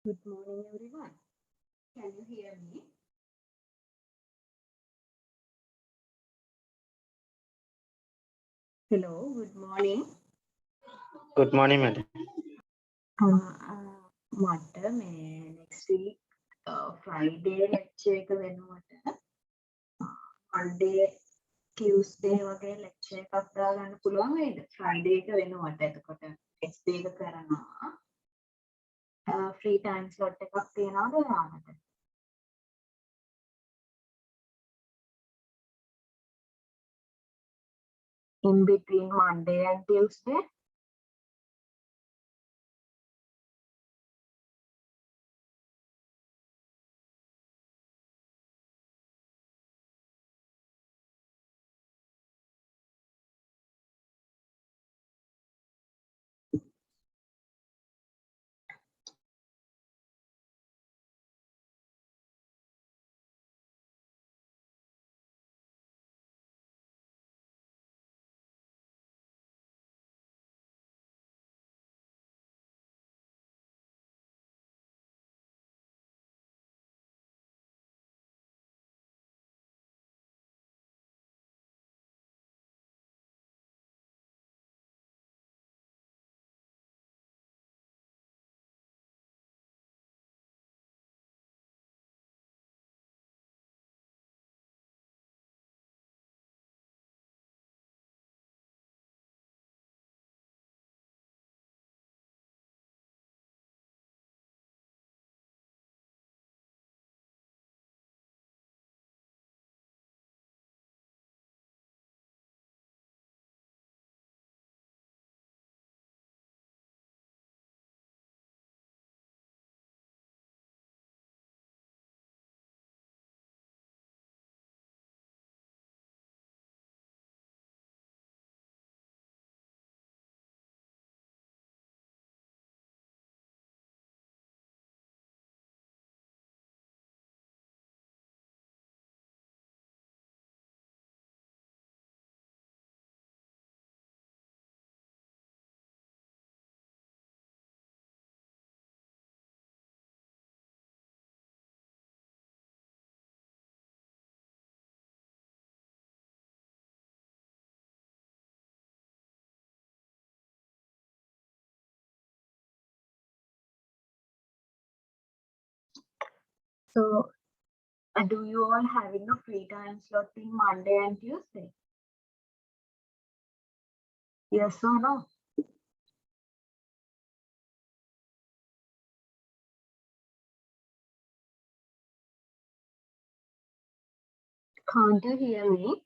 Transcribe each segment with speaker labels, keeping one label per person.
Speaker 1: Good morning, everyone. Can you hear me? Hello, good morning.
Speaker 2: Good morning, madam.
Speaker 1: මට මේ next week Friday lecture එක වෙනුවට Monday Tuesday වගේ lecture එකක් දාගන්න පුළුවන් වේද? Friday එක වෙනුවට. එතකොට next day එක කරනවා. free time slot එකක් තියනවද ඔයාලට? In between Monday and Tuesday? So do you all having a free time slot in Monday and Tuesday? Yes or no? Can't you hear me?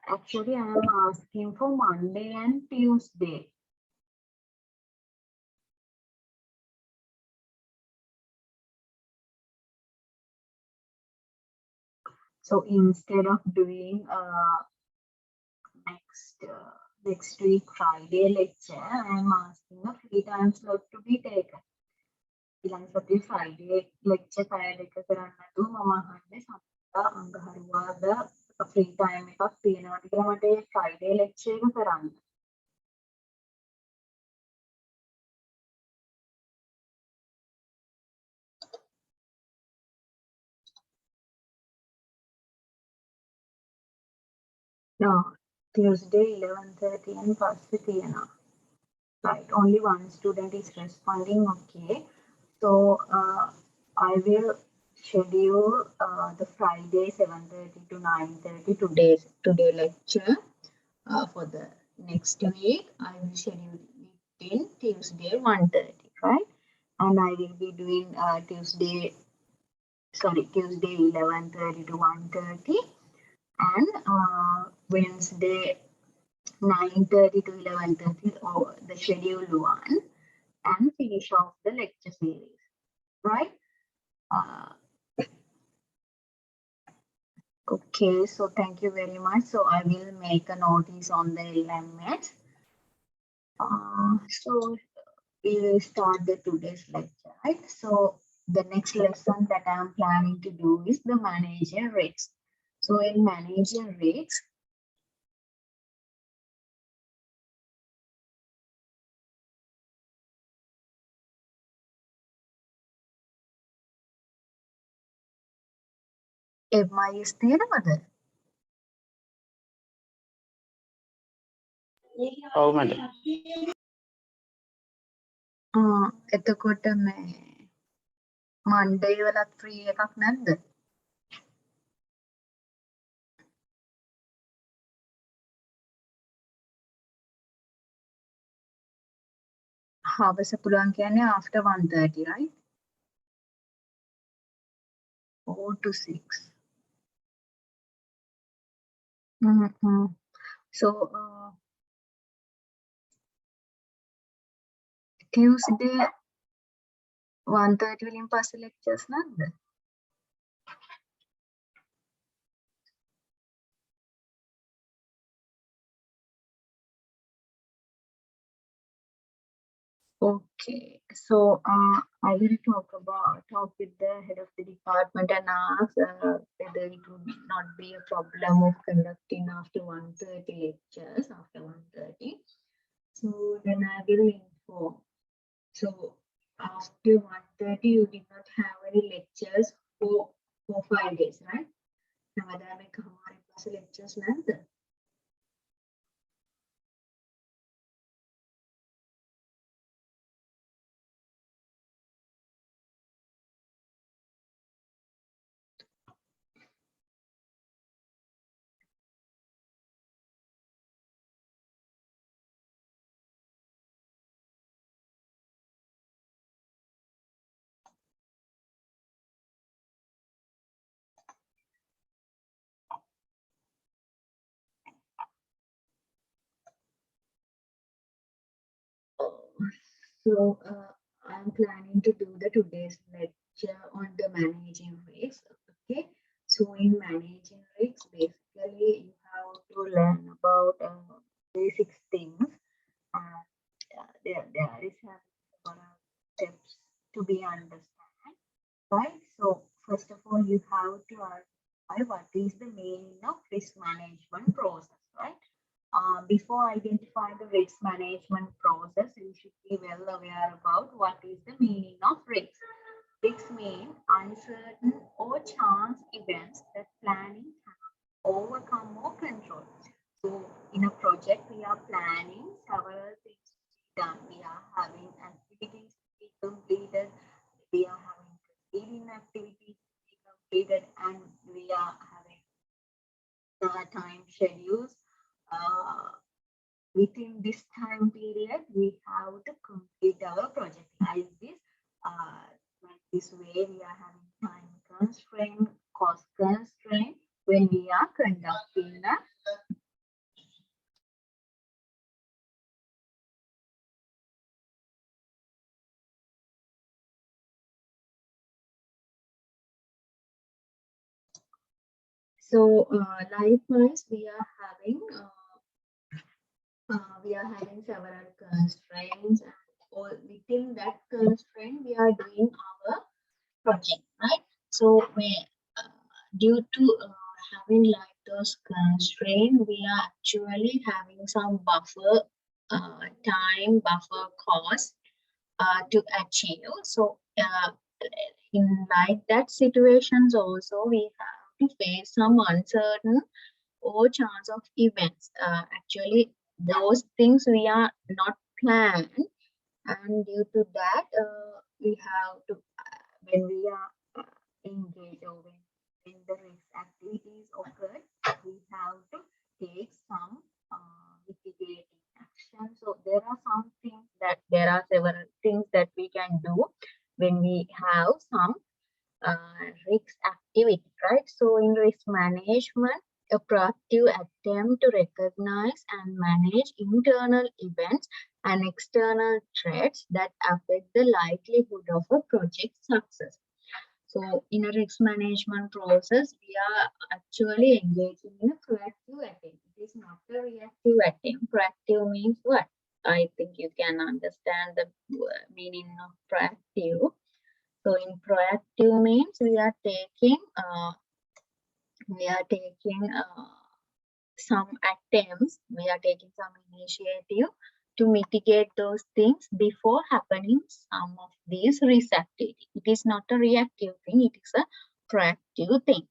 Speaker 1: Actually, I am asking for Monday and Tuesday. So instead of doing next week Friday lecture, I am asking a free time slot to be taken. ඊළඟ සතියේ Friday lecture පැය දෙක කරන්න නැතුව මම අහන්නේ සම්පූර්ණ අඟහරුවාද free time එකක් තියෙනවද කියලා මට ඒ Friday lecture එක කරන්න. No, Tuesday 11:30 and පස්සේ තියෙනවා. Right, only one student is responding. Okay, so I will schedule the Friday 7:30 to 9:30 today lecture for the next week. I will schedule it in Tuesday 1:30, right? And I will be doing Tuesday 11:30 to 1:30 and Wednesday 9:30 to 11:30 or the scheduled one, and finish off the lecture series, right? Okay, so thank you very much. So I will make a notice on the LMS. So we will start the today's lecture, right? So the next lesson that I am planning to do is the manager rates. So in manager rates, MIS තියෙනවද?
Speaker 2: ඔව් madam.
Speaker 1: එතකොට මේ මන්ඩේ වලත් free එකක් නැද්ද? හවස පුළුවන් කියන්නේ after 1:30, right? 4 to 6. So Tuesday 1:30 වලින් පස්සේ lectures නැද්ද? Okay, so I will talk with the head of the department and ask whether it would not be a problem of conducting after 1:30 lectures after 1:30. So then I will inform. So after 1:30 you did not have any lectures for 5 days, right? හැමදාම එකමාරක් පස්සේ lectures නැද්ද? So I'm planning to do the today's lecture on the managing risks. Okay, so in managing risks, basically you have to learn about basic things. There is several steps to be understood, right? So first of all, you have to identify what is the meaning of risk management process, right? Before identifying the risk management process, you should be well aware about what is the meaning of risk. Risks mean uncertain or chance events that planning can overcome or control. So in a project, we are planning several things to be done. We are having activities to be completed. We are having reading activities to be completed, and we are having time schedules. Within this time period, we have to complete our project. Like this way, we are having time constraint, cost constraint when we are conducting a so likewise we are having several constraints, and all within that constraint we are doing our project, right? So due to having like those constraints, we are actually having some buffer time, buffer cost to achieve. So in like that situations also we have to face some uncertain or chance of events. Actually, those things we are not planned, and due to that, we have to when we are engaged or when the risk activities occur, we have to take some mitigating action. So there are several things that we can do when we have some risk activity, right? So in risk management, a proactive attempt to recognize and manage internal events and external threats that affect the likelihood of a project success. So in a risk management process, we are actually engaging in a proactive attempt. It is not a reactive attempt. Proactive means what? I think you can understand the meaning of proactive. So in proactive means we are taking some attempts, we are taking some initiative to mitigate those things before happening some of these risk activities. It is not a reactive thing, it is a proactive thing.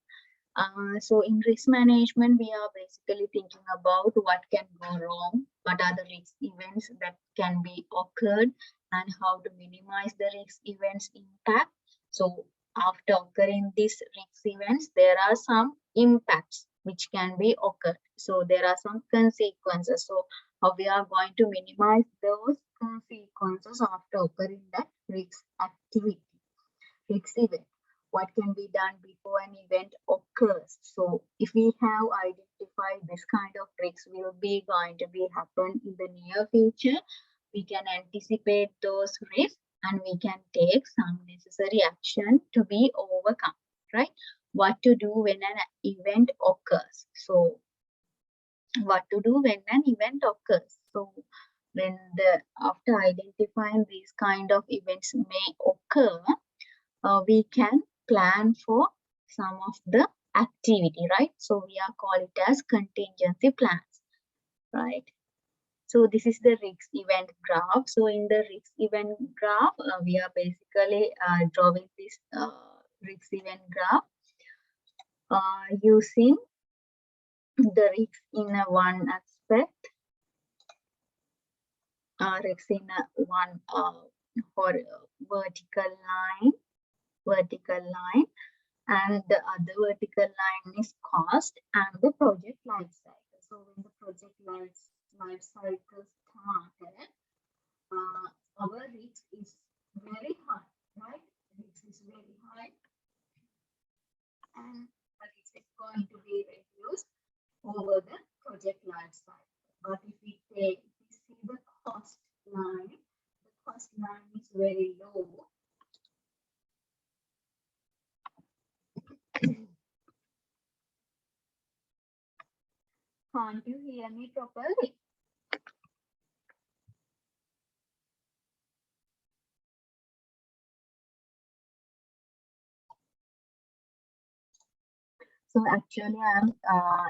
Speaker 1: So in risk management, we are basically thinking about what can go wrong, what are the risk events that can be occurred, and how to minimize the risk events impact. So after occurring these risk events, there are some impacts which can be occurred. So there are some consequences. So how we are going to minimize those consequences after occurring that risk activity, risk event. What can be done before an event occurs? So if we have identified this kind of risks will be going to be happen in the near future, we can anticipate those risks and we can take some necessary action to be overcome, right? What to do when an event occurs? So what to do when an event occurs? So when after identifying these kind of events may occur, we can plan for some of the activity, right? So we are call it as contingency plans, right? So this is the risk event graph. So in the risk event graph, we are basically drawing this risk event graph using the risk in one aspect, risk in one vertical line, and the other vertical line is cost and the project life cycle. So when the project life cycle started, our risk is very high, right? Risk is very high, and the risk is going to be reduced over the project life cycle. But if we see the cost line is very low. Can't you hear me properly? So actually, I'm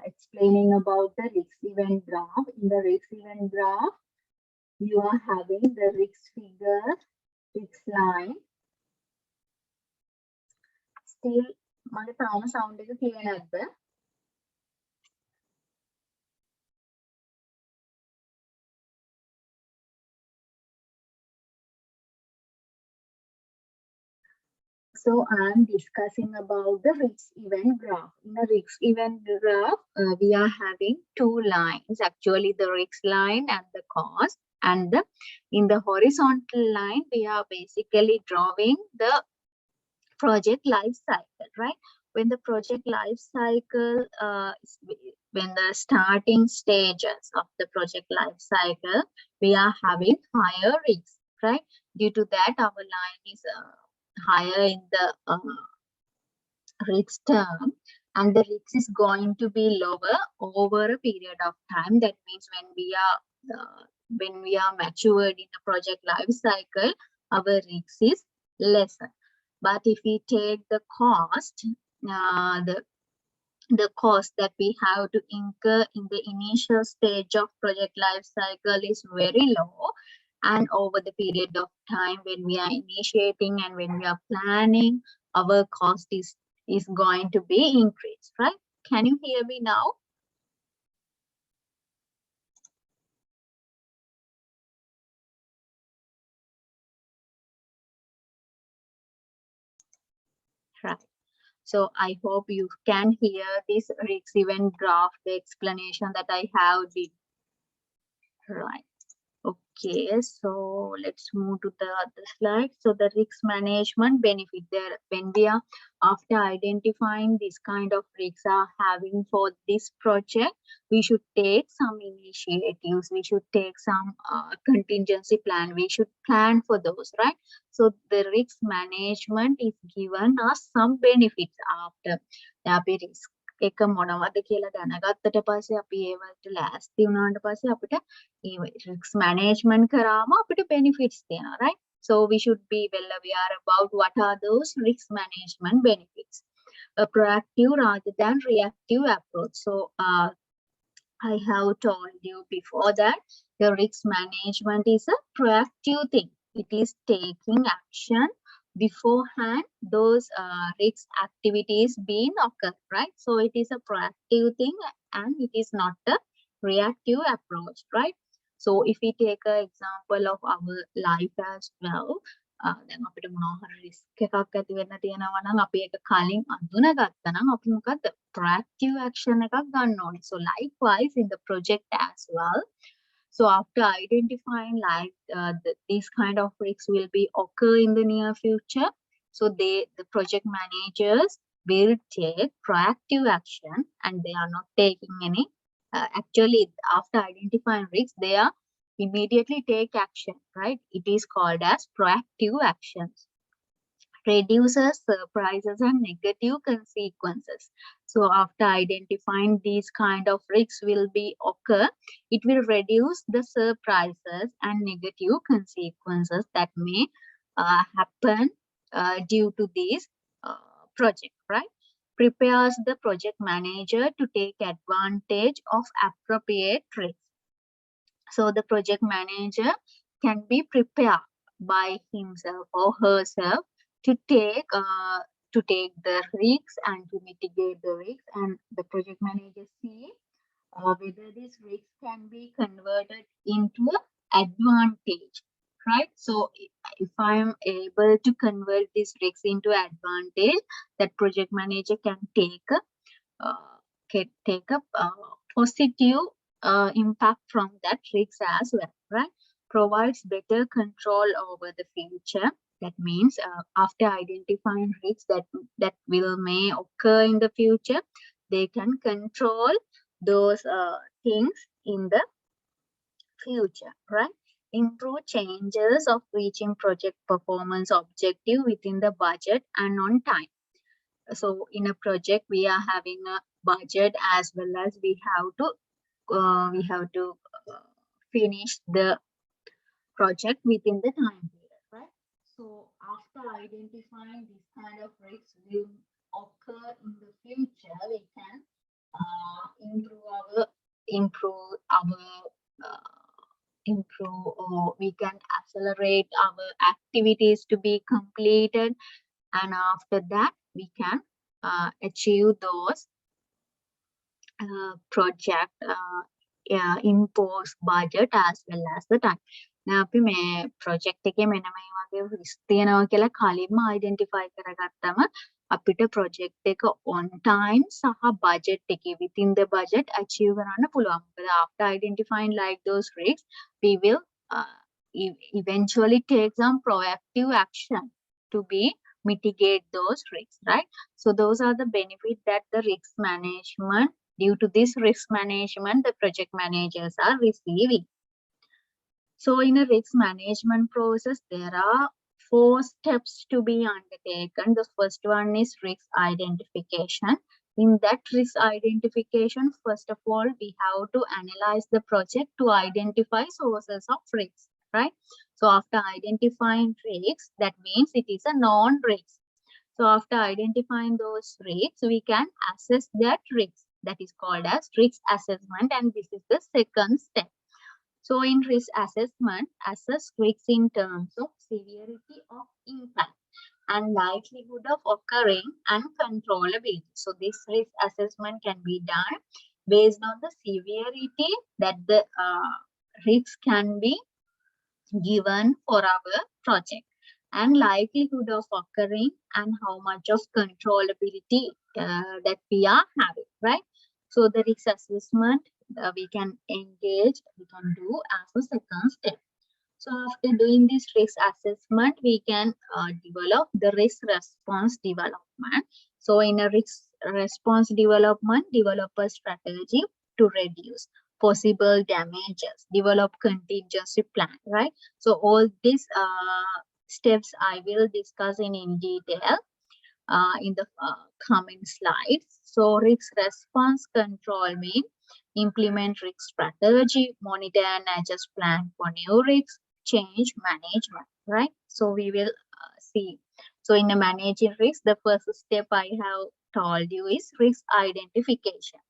Speaker 1: explaining about the risk event graph. In the risk event graph, you are having the risk figure, risk line. Still, මගේ තාම sound එක clear නැද්ද? So I'm discussing about the risk event graph. In the risk event graph, we are having two lines, actually the risk line and the cost. And in the horizontal line, we are basically drawing the project life cycle, right? When the project life cycle, when the starting stages of the project life cycle, we are having higher risks, right? Due to that, our line is higher in the risk term, and the risk is going to be lower over a period of time. That means when we are matured in the project life cycle, our risk is lesser. But if we take the cost, the cost that we have to incur in the initial stage of project life cycle is very low, and over the period of time when we are initiating and when we are planning, our cost is going to be increased, right? Can you hear me now? Right. So I hope you can hear this risk event graph, the explanation that I have did. Right. Okay, so let's move to the other slide. So the risk management benefit there when we are after identifying this kind of risks are having for this project, we should take some initiatives. We should take some contingency plan. We should plan for those, right? So the risk management is given us some benefits after the risk. එක මොනවද කියලා දැනගත්තට පස්සේ අපි ඒවට ලෑස්ති වුණාට පස්සේ අපිට risk management කරාම අපිට benefits තියෙනවා, right? So we should be well aware about what are those risk management benefits. A proactive rather than reactive approach. So I have told you before that the risk management is a proactive thing. It is taking action beforehand those risk activities being occurred, right? So it is a proactive thing and it is not a reactive approach, right? So if we take an example of our life as well, දැන් අපිට මොනවා හරි risk එකක් ඇති වෙන්න තියෙනවා නම් අපි ඒක කලින් අඳුනගත්තා නම් අපි මොකද්ද proactive action එකක් ගන්න ඕනේ. So likewise in the project as well. So after identifying these kind of risks will be occur in the near future, so the project managers will take proactive action and they are not taking any actually after identifying risks they are immediately take action, right? It is called as proactive actions. Reduces surprises and negative consequences. So after identifying these kind of risks will be occur, it will reduce the surprises and negative consequences that may happen due to this project, right? Prepares the project manager to take advantage of appropriate risks. So the project manager can be prepared by himself or herself to take the risks and to mitigate the risks, and the project manager see whether this risk can be converted into an advantage, right? So if I am able to convert this risk into advantage, that project manager can take a positive impact from that risk as well, right? Provides better control over the future. That means after identifying risks that will may occur in the future, they can control those things in the future, right? Improve changes of reaching project performance objective within the budget and on time. So in a project we are having a budget as well as we have to finish the project within the time period, right? So after identifying this kind of risks will occur in the future, we can improve or we can accelerate our activities to be completed, and after that we can achieve those project impose budget as well as the time. දැන් අපි මේ project එකේ මෙන්න මේ වගේ risk තියෙනවා කියලා කලින්ම identify කරගත්තම අපිට project එක on time සහ budget එකේ within the budget achieve කරන්න පුළුවන්. මොකද after identifying like those risks we will eventually take some proactive action to be mitigate those risks, right? So those are the benefits that the risk management, due to this risk management, the project managers are receiving. So in a risk management process, there are 4 steps to be undertaken. The first one is risk identification. In that risk identification, first of all, we have to analyze the project to identify sources of risk, right? So after identifying risks, that means it is a non-risk. So after identifying those risks, we can assess that risk. That is called as risk assessment, and this is the second step. So in risk assessment, assess risks in terms of severity of impact and likelihood of occurring and controllability. So this risk assessment can be done based on the severity that the risk can be given for our project and likelihood of occurring and how much of controllability that we are having, right? So the risk assessment we can engage, we can do as a second step. So after doing this risk assessment, we can develop the risk response development. So in a risk response development, develop a strategy to reduce possible damages, develop contingency plan, right? So all these steps I will discuss in detail in the coming slides. So risk response control means implement risk strategy, monitor and adjust plan for new risks, change management, right? So we will see. So in the managing risk, the first step I have told you is risk identification.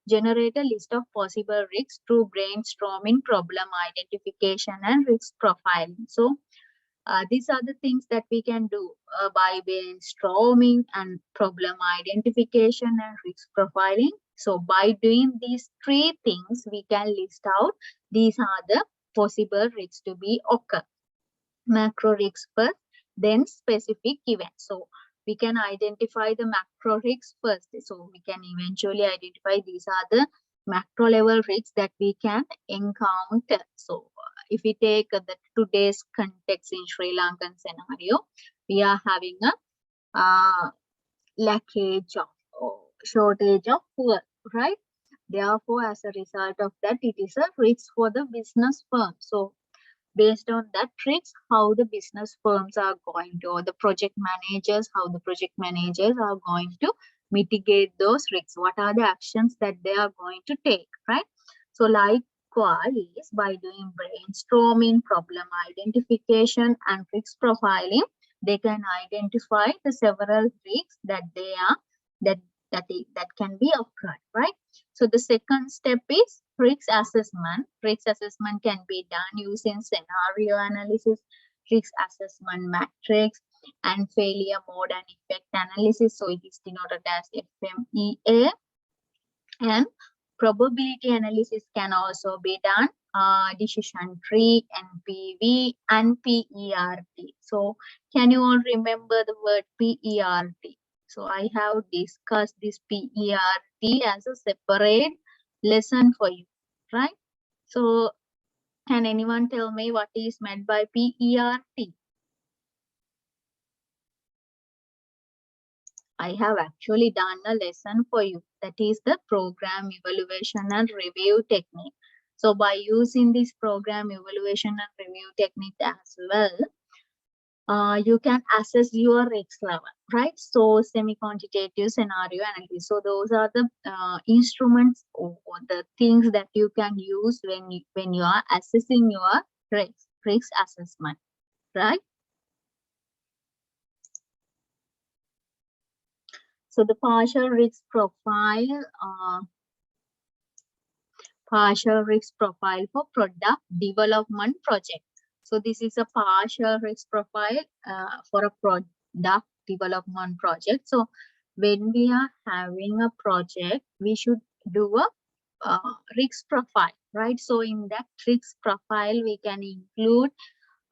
Speaker 1: Generate a list of possible risks through brainstorming, problem identification, and risk profiling. So these are the things that we can do by brainstorming and problem identification and risk profiling. So by doing these three things, we can list out these are the possible risks to be occur. Macro risks first, then specific events. So we can identify the macro risks first. So we can eventually identify these are the macro level risks that we can encounter. So if we take the today's context in Sri Lankan scenario, we are having a lackage of shortage of fuel, right? Therefore, as a result of that, it is a risk for the business firm. So based on that risk, how the business firms are going to, or the project managers, how the project managers are going to mitigate those risks. What are the actions that they are going to take, right? So likewise, by doing brainstorming, problem identification, and risk profiling, they can identify the several risks that they are that can be occurred, right? So the second step is risk assessment. Risk assessment can be done using scenario analysis, risk assessment matrix, and failure mode and effect analysis. So it is denoted as FMEA. And probability analysis can also be done. Decision tree, NPV, and PERT. So can you all remember the word PERT? So I have discussed this PERT as a separate lesson for you, right? So can anyone tell me what is meant by PERT? I have actually done a lesson for you. That is the program evaluation and review technique. So by using this program evaluation and review technique as well, you can assess your risk level, right? So semi-quantitative scenario analysis. So those are the instruments or the things that you can use when you are assessing your risk assessment, right? So the partial risk profile for product development project. So this is a partial risk profile for a product development project. So when we are having a project, we should do a risk profile, right? So in that risk profile, we can include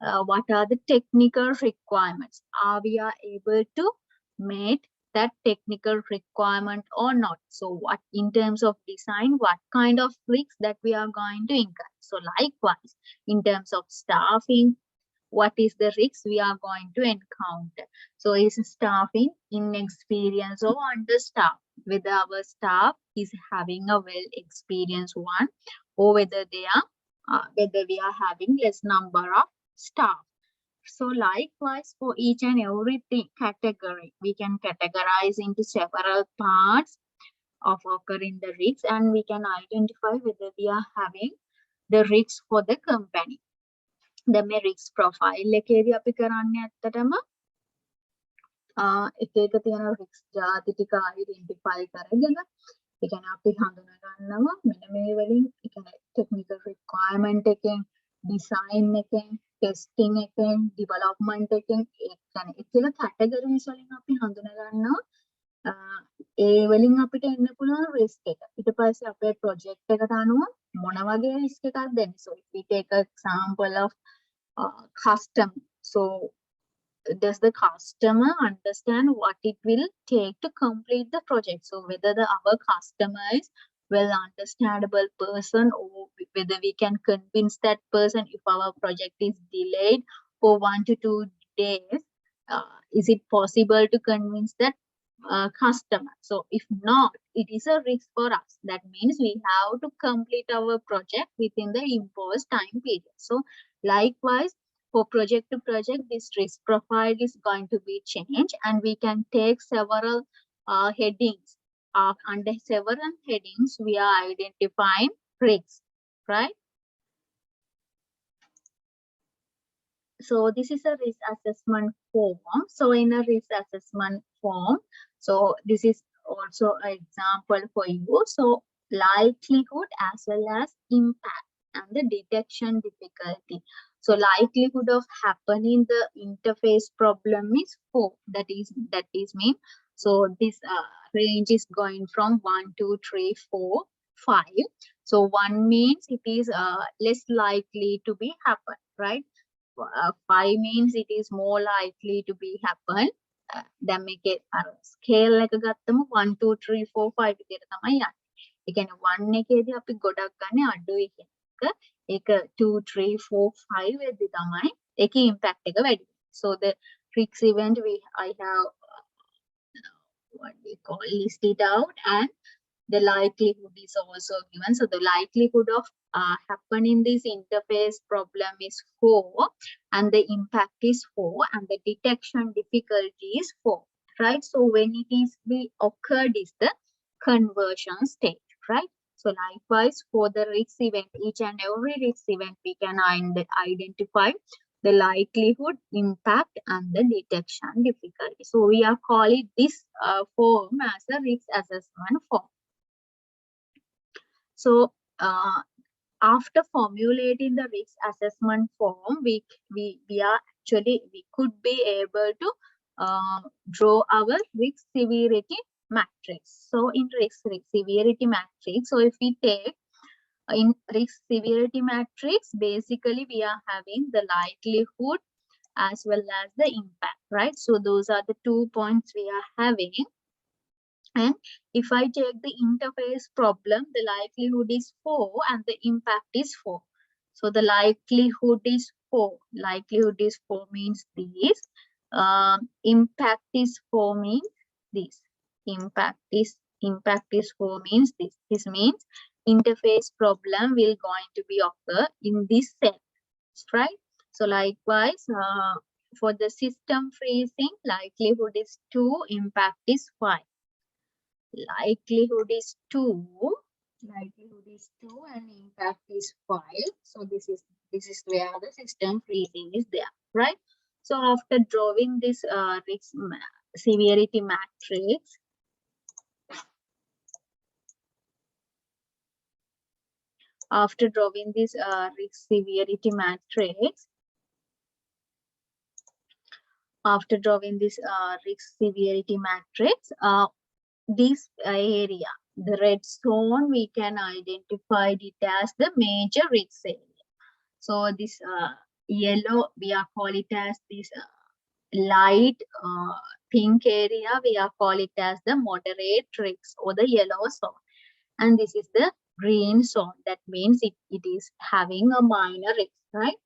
Speaker 1: what are the technical requirements. Are we are able to meet that technical requirement or not? So what in terms of design, what kind of risks that we are going to incur? So likewise, in terms of staffing, what is the risks we are going to encounter? So is staffing inexperienced or understaffed? Whether our staff is having a well experienced one, or whether they are whether we are having less number of staff. So likewise, for each and every category, we can categorize into several parts of occurring the risks, and we can identify whether we are having the risks for the company. The risk profile එකේදී අපි කරන්නේ ඇත්තටම එක එක තියෙන risk ಜಾති ටික identify කරගෙන ඒ කියන්නේ අපි හඳුනා ගන්නවා මෙන්න මේ වලින් ඒ කියන්නේ technical requirement එකෙන් design එකෙන් testing එකෙන් development එකෙන් ඒ කියන්නේ එක එක categories වලින් අපි හඳුනා ගන්නවා ඒ වලින් අපිට එන්න පුළුවන් risk එක. ඊට පස්සේ අපේ project එකට අනුව මොන වගේ risk එකක්ද දෙන්නේ. So if we take an example of custom. So does the customer understand what it will take to complete the project? So whether our customer is well understandable person, or whether we can convince that person if our project is delayed for 1 to 2 days. Is it possible to convince that customer? So if not, it is a risk for us. That means we have to complete our project within the imposed time period. So likewise, for project to project, this risk profile is going to be changed, and we can take several headings. Under several headings, we are identifying risks, right? So this is a risk assessment form. So in a risk assessment form, so this is also an example for you. So likelihood as well as impact and the detection difficulty. So likelihood of happening the interface problem is 4. That is mean. So this range is going from 1, 2, 3, 4, 5. So 1 means it is less likely to be happen, right? 5 means it is more likely to be happen. දැන් මේකේ scale එක ගත්තම 1 2 3 4 5 විදියට තමයි යන්නේ. ඒ කියන්නේ 1 එකේදී අපි ගොඩක් ගන්න අඩුයි කියන එක. ඒක 2 3 4 5 වෙද්දී තමයි ඒකේ ඉම්පැක්ට් එක වැඩි. So the risk event I have what we call list it out, and the likelihood is also given. So the likelihood of happening this interface problem is 4, and the impact is 4, and the detection difficulty is 4, right? So when it is be occurred is the conversion stage, right? So likewise for the risk event, each and every risk event we can identify the likelihood, impact, and the detection difficulty. So we are calling this form as a risk assessment form. So after formulating the risk assessment form, we could be able to draw our risk severity matrix. So in risk severity matrix, so if we take in risk severity matrix, basically we are having the likelihood as well as the impact, right? So those are the 2 points we are having. And if I take the interface problem, the likelihood is 4 and the impact is 4. So the likelihood is 4. Likelihood is 4 means this. Impact is 4 means this. Impact is 4 means this. This means interface problem will going to be occur in this cell, right? So likewise, for the system freezing, likelihood is 2, impact is 5. Likelihood is 2, and impact is 5. So this is where the system freezing is there, right? So after drawing this risk severity matrix, risk severity matrix, this area, the red zone, we can identify it as the major risk area. So this yellow, we are call it as this light pink area, we are call it as the moderate risk or the yellow zone. And this is the green zone. That means it is having a minor risk, right?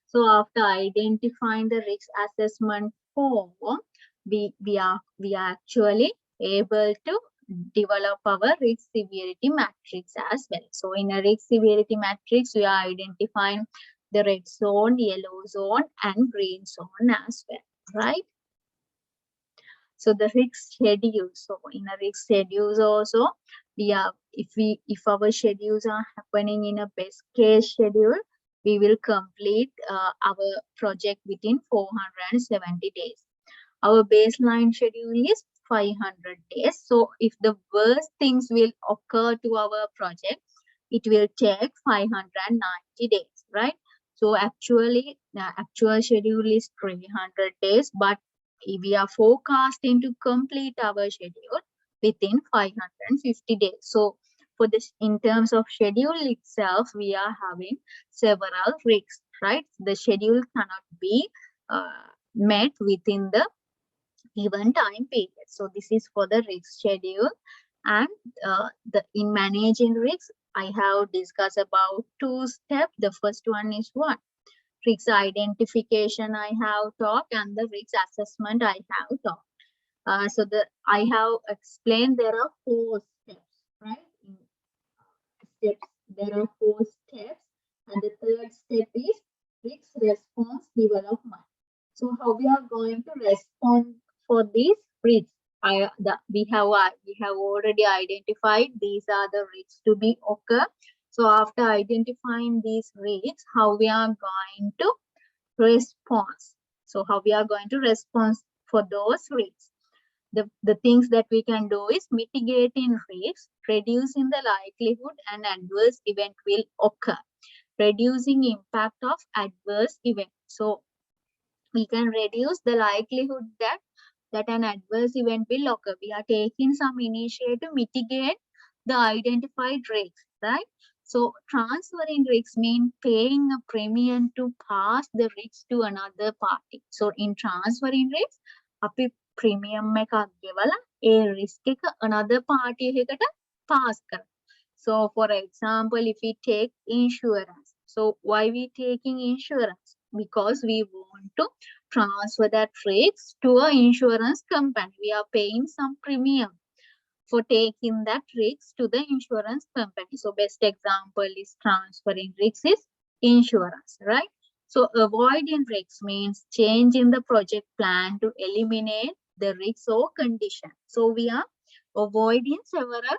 Speaker 1: So after identifying the risk assessment form, we are actually able to develop our risk severity matrix as well. So in a risk severity matrix, we are identifying the red zone, yellow zone, and green zone as well, right? So the risk schedule. So in a risk schedules also, we are if our schedules are happening in a best case schedule, we will complete our project within 470 days. Our baseline schedule is 500 days. So if the worst things will occur to our project, it will take 590 days, right? So actually, the actual schedule is 300 days, but we are forecasting to complete our schedule within 550 days. So for this, in terms of schedule itself, we are having several risks, right? The schedule cannot be met within the given time period. So this is for the risk schedule. And in managing risks, I have discussed about 2 steps. The first one is what? Risk identification I have talked, and the risk assessment I have talked. I have explained there are 4 steps, right? In steps, there are 4 steps, and the third step is risk response development. So how we are going to respond for these risks? We have already identified these are the risks to be occur. So after identifying these risks, how we are going to respond? So how we are going to respond for those risks? The things that we can do is mitigating risks, reducing the likelihood an adverse event will occur, reducing impact of adverse event. So we can reduce the likelihood that an adverse event will occur. We are taking some initiative to mitigate the identified risks, right? So transferring risks mean paying a premium to pass the risks to another party. So in transferring risks, අපි premium එකක් ගෙවලා ඒ risk එක another party එකකට pass කරනවා. So for example, if we take insurance, so why we taking insurance? Because we want to transfer that risk to an insurance company. We are paying some premium for taking that risk to the insurance company. So best example is transferring risks is insurance, right? So avoiding risks means changing the project plan to eliminate the risks or condition. So we are avoiding several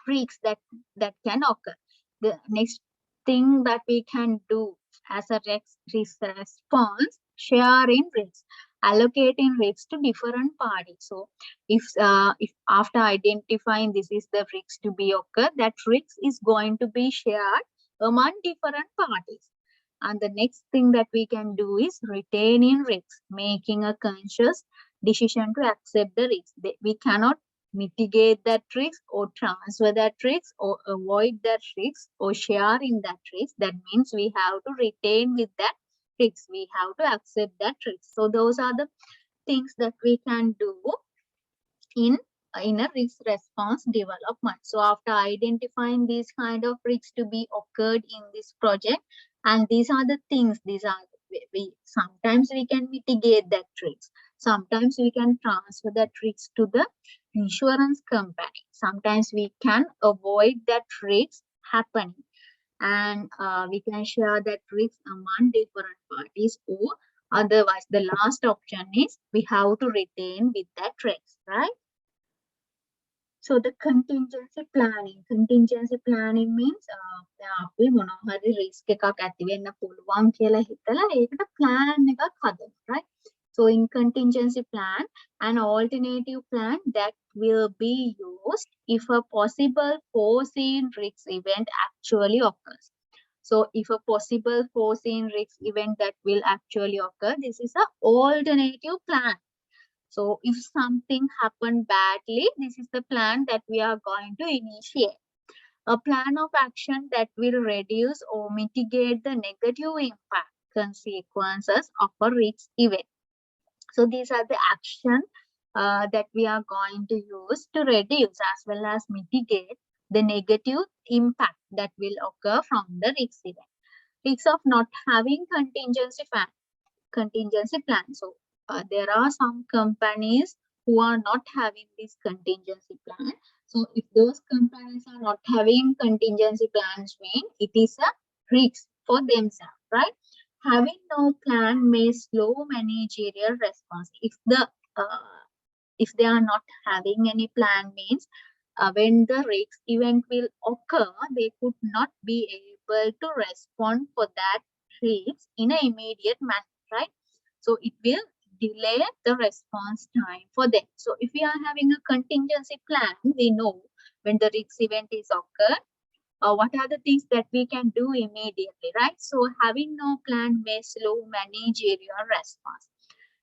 Speaker 1: risks that can occur. The next thing that we can do as a risk response, sharing risks, allocating risks to different parties. So if after identifying this is the risk to be occur, that risk is going to be shared among different parties. And the next thing that we can do is retaining risks, making a conscious decision to accept the risk. We cannot mitigate that risk or transfer that risk or avoid that risk or share in that risk. That means we have to retain with that risk. We have to accept that risk. So those are the things that we can do in a risk response development. So after identifying these kind of risks to be occurred in this project, and these are the things, we sometimes we can mitigate that risk. Sometimes we can transfer that risk to the insurance company. Sometimes we can avoid that risk happening. And we can share that risk among different parties, or otherwise the last option is we have to retain with that risk, right? So the contingency planning means අපි මොනවා හරි risk එකක් ඇති වෙන්න පුළුවන් කියලා හිතලා ඒකට plan එකක් හදනවා, right? So in contingency plan, an alternative plan that will be used if a possible foreseen risk event actually occurs. So if a possible foreseen risk event that will actually occur, this is an alternative plan. So if something happened badly, this is the plan that we are going to initiate. A plan of action that will reduce or mitigate the negative impact consequences of a risk event. So these are the actions that we are going to use to reduce as well as mitigate the negative impact that will occur from the risk event. Risks of not having contingency plan. So there are some companies who are not having this contingency plan. So if those companies are not having contingency plans, mean it is a risk for themselves, right? Having no plan may slow managerial response. If they are not having any plan, means when the risk event will occur, they could not be able to respond for that risk in an immediate manner, right? So it will delay the response time for them. So if we are having a contingency plan, we know when the risk event is occurred, what are the things that we can do immediately, right? So having no plan may slow managerial response.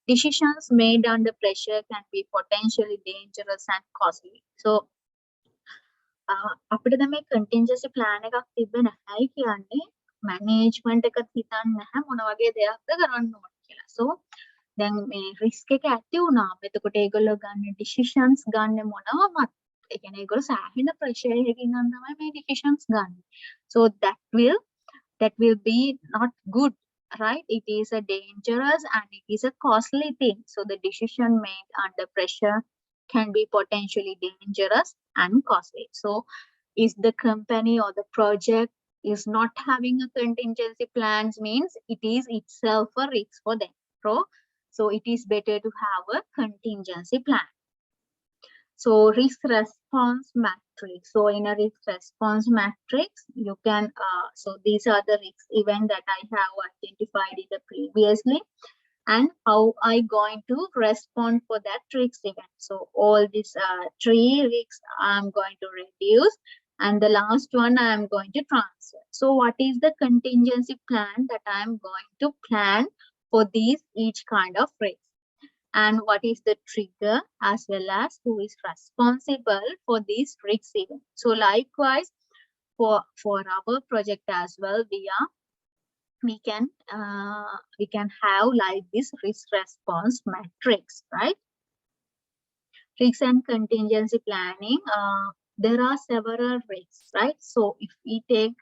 Speaker 1: Decisions made under pressure can be potentially dangerous and costly. So අපිට දැන් මේ contingency plan එකක් තිබ්බ නැහැයි කියන්නේ management එක හිතන්නේ නැහැ මොන වගේ දෙයක්ද කරන්න ඕන කියලා. So දැන් මේ risk එක ඇති වුණාම එතකොට ඒගොල්ලෝ ගන්න decisions ගන්න මොනවද? ඒ කියන්නේ ඒගොල්ලෝ සෑහෙන pressure එකකින් නම් තමයි මේ decisions ගන්න. So that will be not good, right? It is a dangerous and it is a costly thing. So the decision made under pressure can be potentially dangerous and costly. So if the company or the project is not having a contingency plans, means it is itself a risk for them. So it is better to have a contingency plan. So risk response matrix. So in a risk response matrix, you can, so these are the risk events that I have identified in the previously, and how I going to respond for that risk event. So all these 3 risks I'm going to reduce, and the last one I am going to transfer. So what is the contingency plan that I am going to plan for these each kind of risk? And what is the trigger, as well as who is responsible for these risk events. So likewise for our project as well, we can have like this risk response matrix, right? Risk and contingency planning, there are several risks, right? So if we take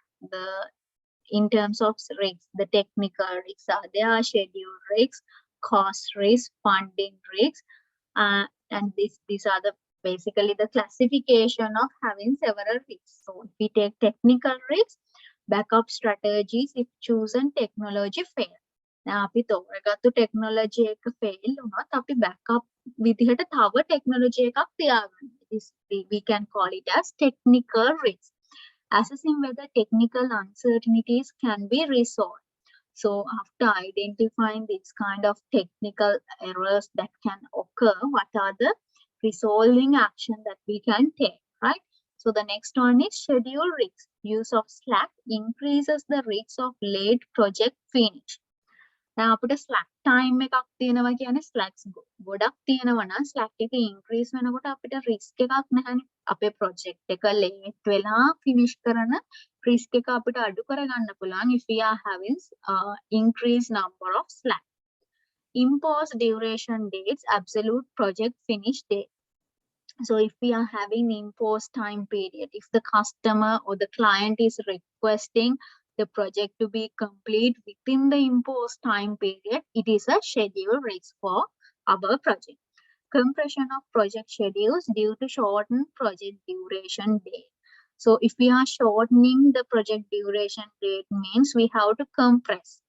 Speaker 1: in terms of risks, the technical risks are there, schedule risks, cost risk, funding risks, and these are the basically the classification of having several risks. So if we take technical risks, backup strategies if chosen technology fail. Now අපි තෝරගත්තු technology එක fail වුණොත් අපි backup විදිහට තව technology එකක් තියාගන්න. We can call it as technical risk. Assessing whether technical uncertainties can be resolved. So after identifying this kind of technical errors that can occur, what are the resolving action that we can take, right? So the next one is schedule risks. Use of Slack increases the risks of late project finish. දැන් අපිට slack time එකක් තියෙනවා කියන්නේ slacks ගොඩක් තියෙනවා නම් slack එක increase වෙනකොට අපිට risk එකක් නැහැනේ. අපේ project එක late වෙලා finish කරන risk එක අපිට අඩු කරගන්න පුළුවන් if we are having increased number of slack. Impose duration dates, absolute project finish date. So if we are having imposed time period, if the customer or the client is requesting the project to be complete within the imposed time period, it is a schedule risk for our project. Compression of project schedules due to shortened project duration date. So if we are shortening the project duration date, means we have to compress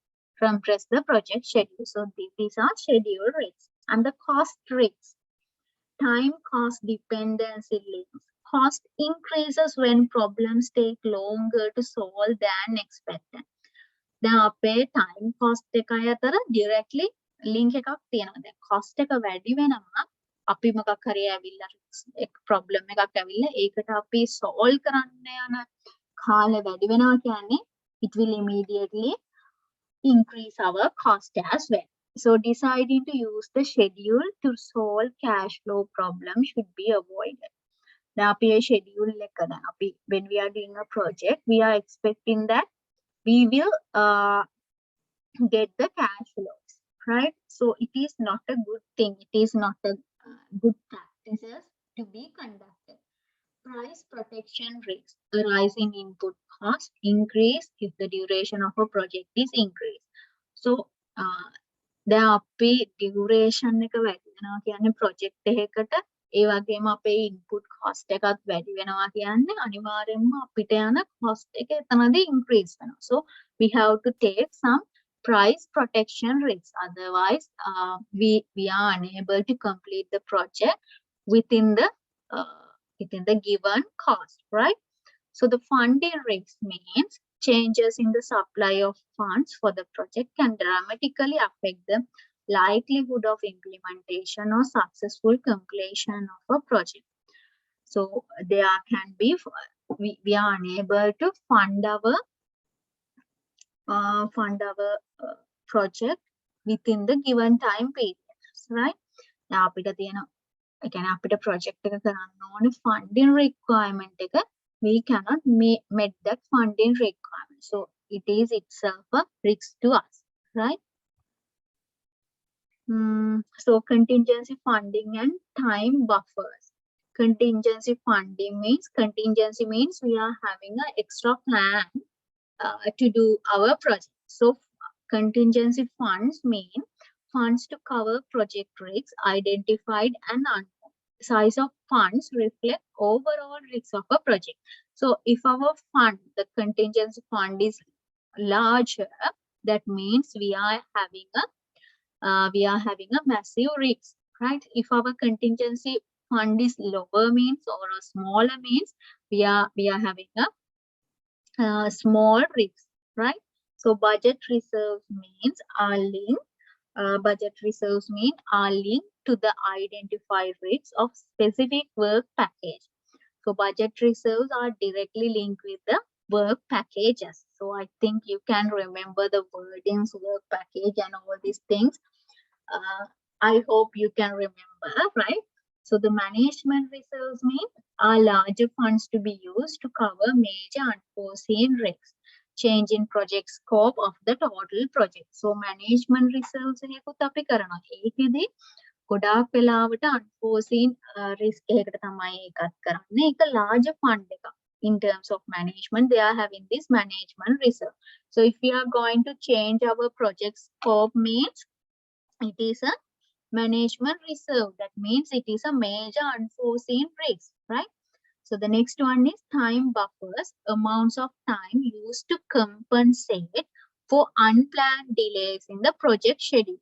Speaker 1: the project schedule. So these are schedule risks. And the cost risks. Time cost dependency links. Cost increases when problems take longer to solve than expected. දැන් අපේ time cost එකයි අතර directly link එකක් තියෙනවා. දැන් cost එක වැඩි වෙනවා අපි මොකක් හරි ඇවිල්ලා එක problem එකක් ඇවිල්ලා ඒකට අපි solve කරන්න යන කාලය වැඩි වෙනවා කියන්නේ it will immediately increase our cost as well. So deciding to use the schedule to solve cash flow problems should be avoided. Now, schedule when we are doing a project, we are expecting that we will get the cash flows, right? So it is not a good thing. It is not a good practices to be conducted. Price protection risks. A rise in input cost increase if the duration of a project is increased. So දැන් අපේ duration එක වැඩි වෙනවා කියන්නේ project එකකට ඒ වගේම අපේ input cost එකත් වැඩි වෙනවා කියන්නේ අනිවාර්යයෙන්ම අපිට යන cost එක එතනදී increase වෙනවා. So we have to take some price protection risks. Otherwise, we are unable to complete the project within the given cost, right? So the funding risk means changes in the supply of funds for the project can dramatically affect the likelihood of implementation or successful completion of a project. So there can be, we are unable to fund our project within the given time periods, right? Now අපිට තියෙන ඒ කියන්නේ අපිට project එක කරන්න ඕනේ funding requirement එක we cannot meet that funding requirement. So it is itself a risk to us, right? So contingency funding and time buffers.
Speaker 3: contingency funding means, contingency means we are having an extra plan to do our project. So contingency funds mean funds to cover project risks identified and unknown. Size of funds reflect overall risks of a project. So if our fund, the contingency fund is larger, that means we are having a massive risk, right? If our contingency fund is lower means, or a smaller means, we are having a small risk, right? So budget reserves means are linked. Budget reserves mean are linked to the identified risks of specific work package. So budget reserves are directly linked with the work packages. So I think you can remember the wordings, work package and all these things. I hope you can remember, right? So the management reserves mean are larger funds to be used to cover major unforeseen risks, change in project scope of the total project. So management reserves එකකුත් අපි කරනවා. ඒකෙදි ගොඩාක් වෙලාවට unforeseen risk එකකට තමයි ඒකත් කරන්නේ. ඒක larger fund එකක්. In terms of management, they are having this management reserve. So if we are going to change our project scope means it is a management reserve. That means it is a major unforeseen risk, right? So the next one is time buffers, amounts of time used to compensate for unplanned delays in the project schedule.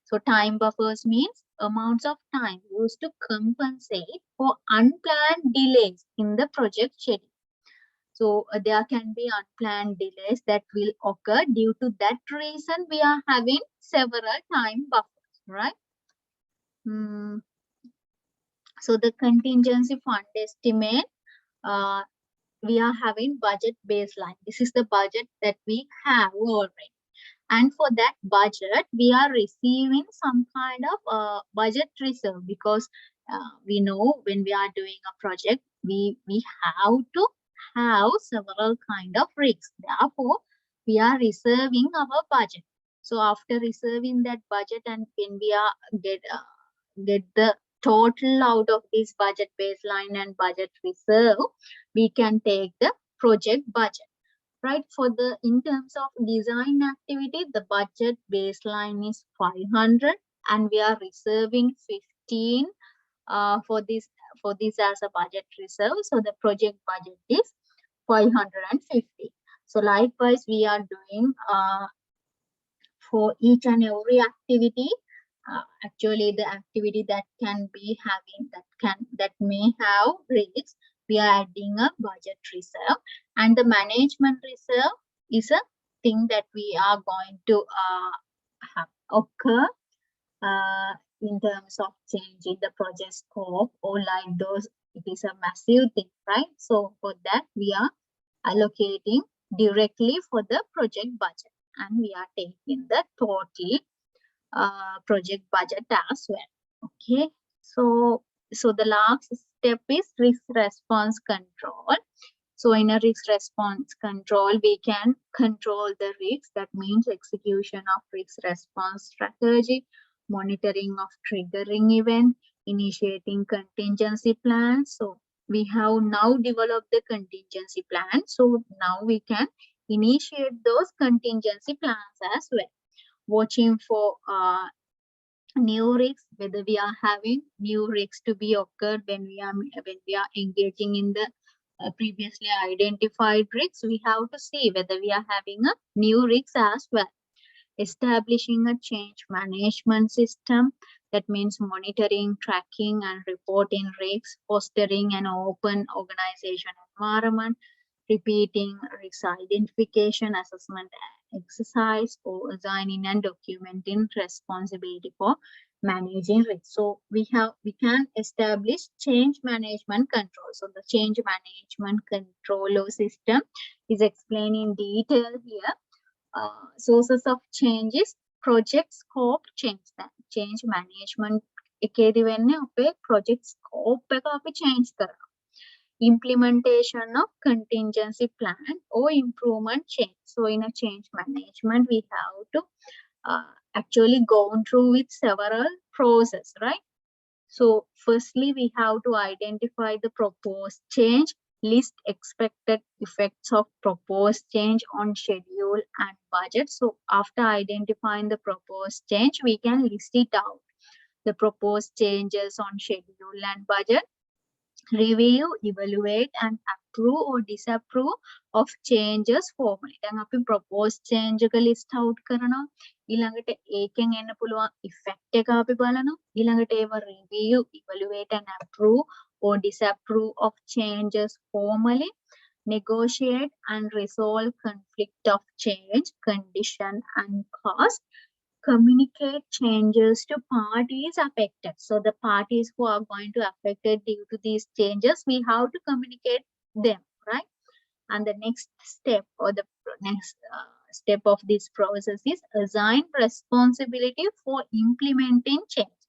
Speaker 3: So time buffers means amounts of time used to compensate for unplanned delays in the project schedule. So there can be unplanned delays that will occur. Due to that reason, we are having several time buffers, right? So the contingency fund estimate, we are having budget baseline. This is the budget that we have already. And for that budget, we are receiving some kind of budget reserve, because we know when we are doing a project, we have to have several kind of risks. Therefore, we are reserving our budget. So after reserving that budget, and when we are get the total out of this budget baseline and budget reserve, we can take the project budget. Right, for the in terms of design activity, the budget baseline is 500, and we are reserving 15 for this as a budget reserve. So the project budget is 550. So likewise, we are doing for each and every activity. Actually, the activity that can be having that may have risks, we are adding a budget reserve. And the management reserve is a thing that we are going to occur in terms of changing the project scope, or like those, it is a massive thing, right? So for that, we are allocating directly for the project budget, and we are taking the total project budget as well. Okay, so the last step is risk response control. So in a risk response control, we can control the risks. That means execution of risk response strategy, monitoring of triggering event, initiating contingency plans. So we have now developed the contingency plan. So now we can initiate those contingency plans as well. Watching for new risks, whether we are having new risks to be occurred when we are engaging in the previously identified risks. We have to see whether we are having a new risks as well. Establishing a change management system, that means monitoring, tracking and reporting risks, fostering an open organization environment, repeating risk identification assessment exercise, or assigning and documenting responsibility for managing risk. So we can establish change management control. So the change management control system is explained in detail here. Sources of changes, project scope change. That change management එකේදී වෙන්නේ අපේ project scope එක අපි change කරනවා. Implementation of contingency plan or improvement change. So in a change management, we have to actually go through with several process, right? So firstly, we have to identify the proposed change, list expected effects of proposed change on schedule and budget. So after identifying the proposed change, we can list it out. The proposed changes on schedule and budget, review, evaluate and approve or disapprove of changes formally. දැන් අපි propose change එක list out කරනවා. ඊළඟට ඒකෙන් එන්න පුළුවන් effect එක අපි බලනවා. ඊළඟට ඒව review, evaluate and approve or disapprove of changes formally. Negotiate and resolve conflict of change, condition and cost. Communicate changes to parties affected. So the parties who are going to affected due to these changes, we have to communicate them, right? And the next step or the next step of this process is assign responsibility for implementing change.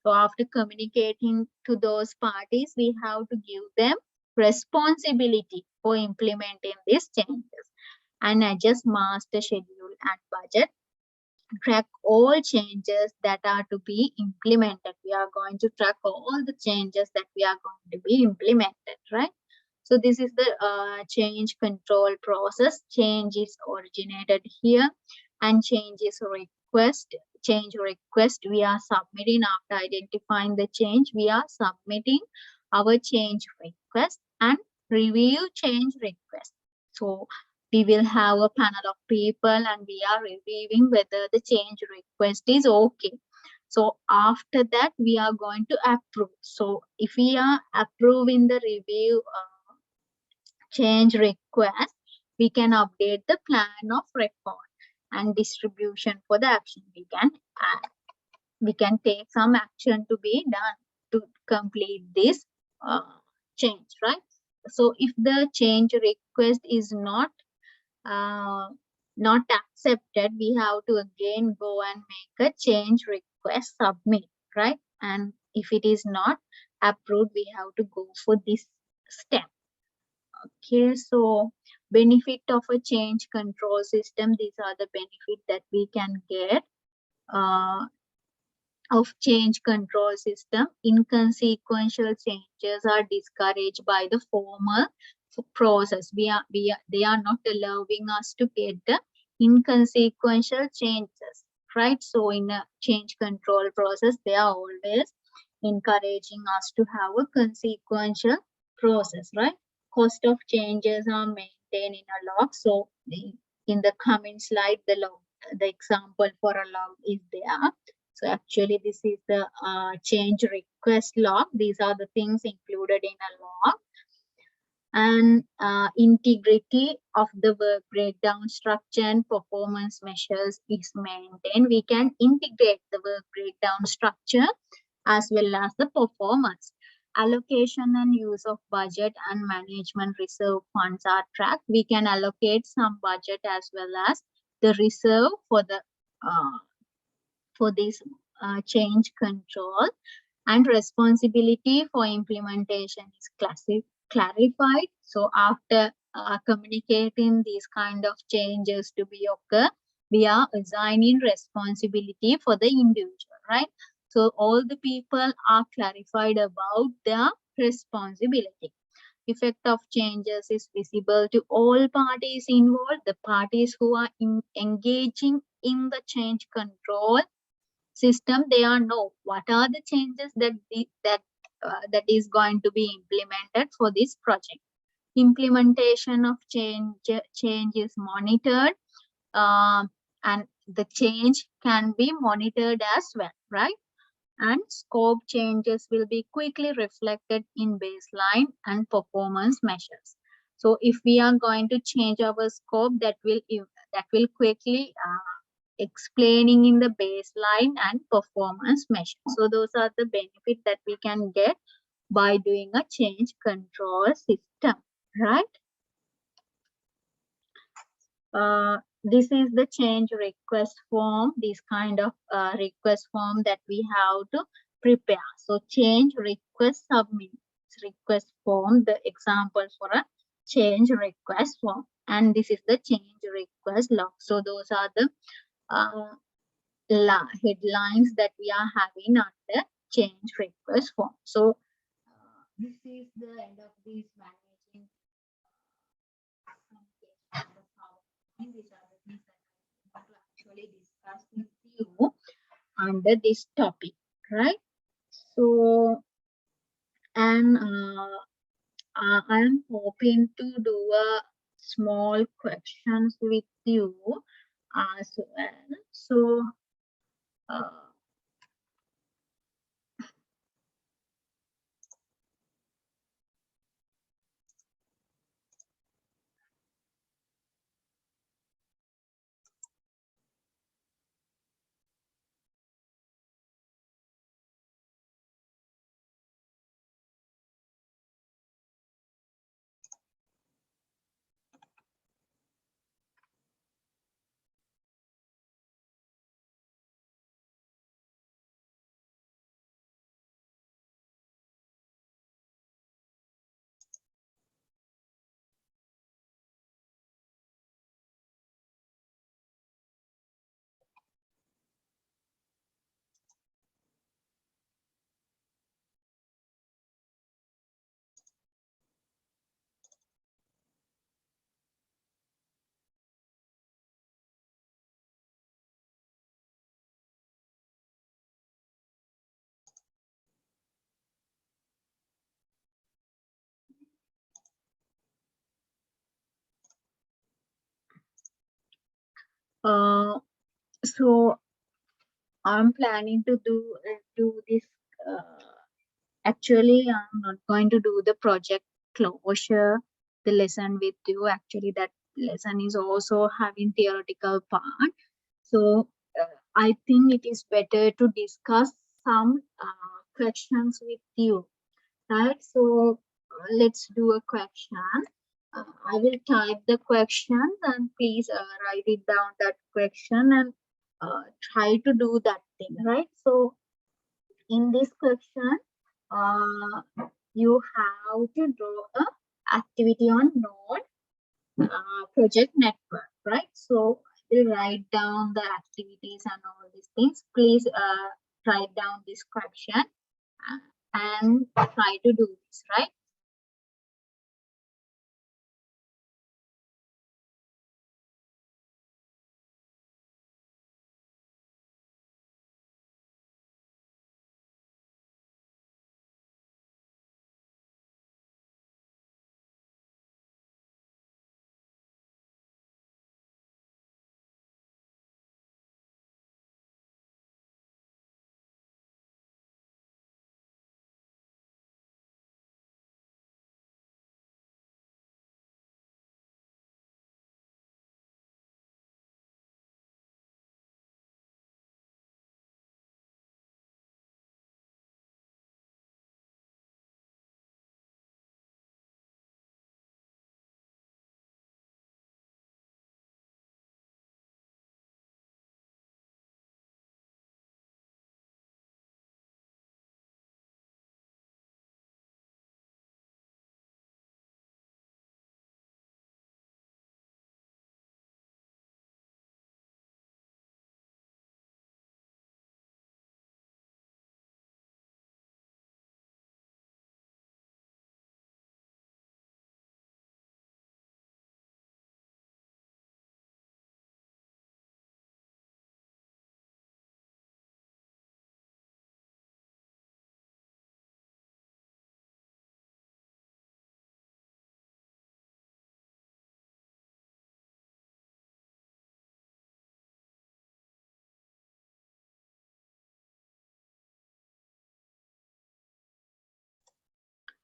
Speaker 3: So after communicating to those parties, we have to give them responsibility for implementing these changes and adjust master schedule and budget. Track all changes that are to be implemented. We are going to track all the changes that we are going to be implemented, right? So this is the change control process. Change is originated here and change is request. Change request we are submitting after identifying the change. We are submitting our change request and review change request. So we will have a panel of people and we are reviewing whether the change request is okay. So after that, we are going to approve. So if we are approving the review change request, we can update the plan of record and distribution for the action. We can take some action to be done to complete this change, right? So if the change request is not accepted, we have to again go and make a change request submit, right? And if it is not approved, we have to go for this step. Okay, so benefit of a change control system. These are the benefits that we can get of change control system. Inconsequential changes are discouraged by the formal process. They are not allowing us to get the inconsequential changes, right? So in a change control process, they are always encouraging us to have a consequential process, right? Cost of changes are maintained in a log. So in the coming slide, the example for a log is there. So actually this is the change request log. These are the things included in a log. And integrity of the work breakdown structure and performance measures is maintained. We can integrate the work breakdown structure as well as the performance. Allocation and use of budget and management reserve funds are tracked. We can allocate some budget as well as the reserve for the for this change control, and responsibility for implementation is clarified. So after communicating these kind of changes to be occur, we are assigning responsibility for the individual, right? So all the people are clarified about their responsibility. Effect of changes is visible to all parties involved. The parties who are engaging in the change control system, they are know what are the changes that is going to be implemented for this project. Implementation of change is monitored, and the change can be monitored as well, right? And scope changes will be quickly reflected in baseline and performance measures. So if we are going to change our scope, that will quickly explaining in the baseline and performance measure. So those are the benefits that we can get by doing a change control system, right? This is the change request form, this kind of request form that we have to prepare. So change request submit request form, the example for a change request form, and this is the change request log. So those are the headlines that we are having under change request form. So this is the end of this managing communication. These are the things that I want to actually discuss with you under this topic, right? So, and I am hoping to do a small questions with you as well. So, uh, uh, so I'm planning to do this. Uh, Actually, I'm not going to do the project closure, the lesson with you. Actually, that lesson is also having theoretical part. So I think it is better to discuss some questions with you, right? So let's do a question. I will type the question and please write it down that question and try to do that thing, right? So in this question, you have to draw a activity on node project network, right? So I will write down the activities and all these things. Please write down this question and try to do this, right?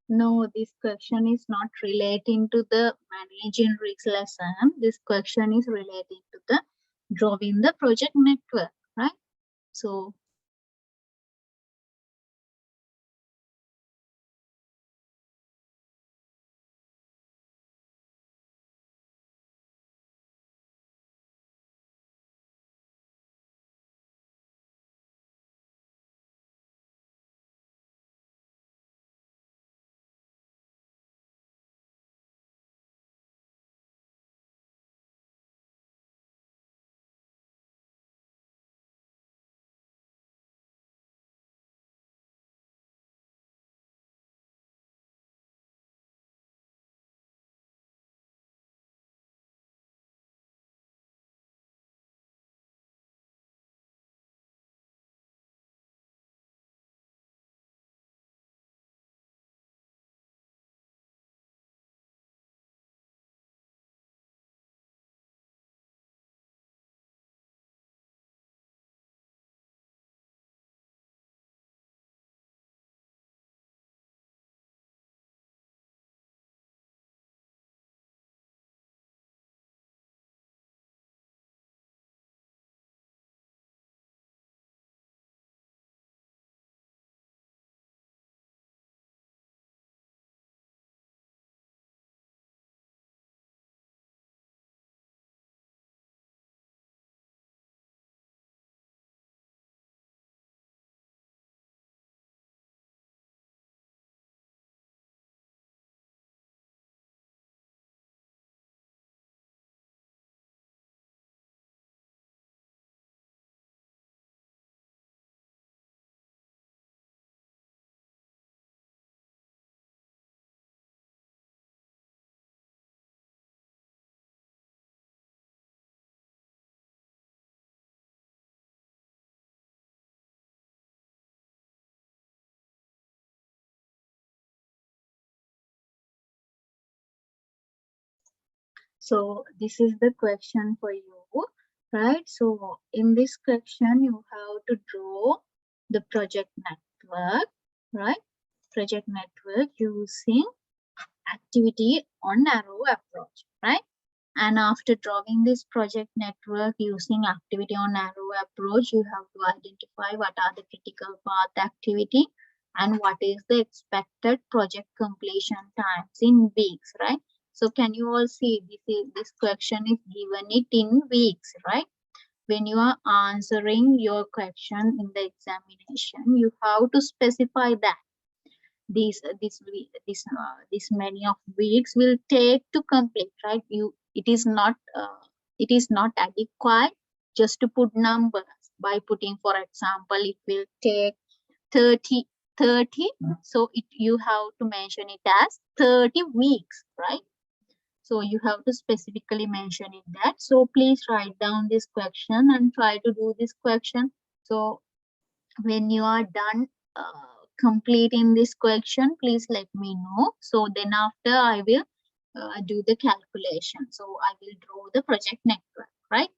Speaker 3: No, this question is not relating to the managing risks lesson. This question is relating to the drawing the project network, right? So So this is the question for you, right? So in this question, you have to draw the project network, right? Project network using activity on arrow approach, right? And after drawing this project network using activity on arrow approach, you have to identify what are the critical path activity and what is the expected project completion times in weeks, right? So can you all see this question is given it in weeks, right? When you are answering your question in the examination, you have to specify that this many of weeks will take to complete, right? It is not adequate just to put numbers by putting, for example, it will take 30 so you have to mention it as 30 weeks, right? So you have to specifically mention it that. So please write down this question and try to do this question. So when you are done completing this question, please let me know. So then after I will do the calculation. So I will draw the project network, right?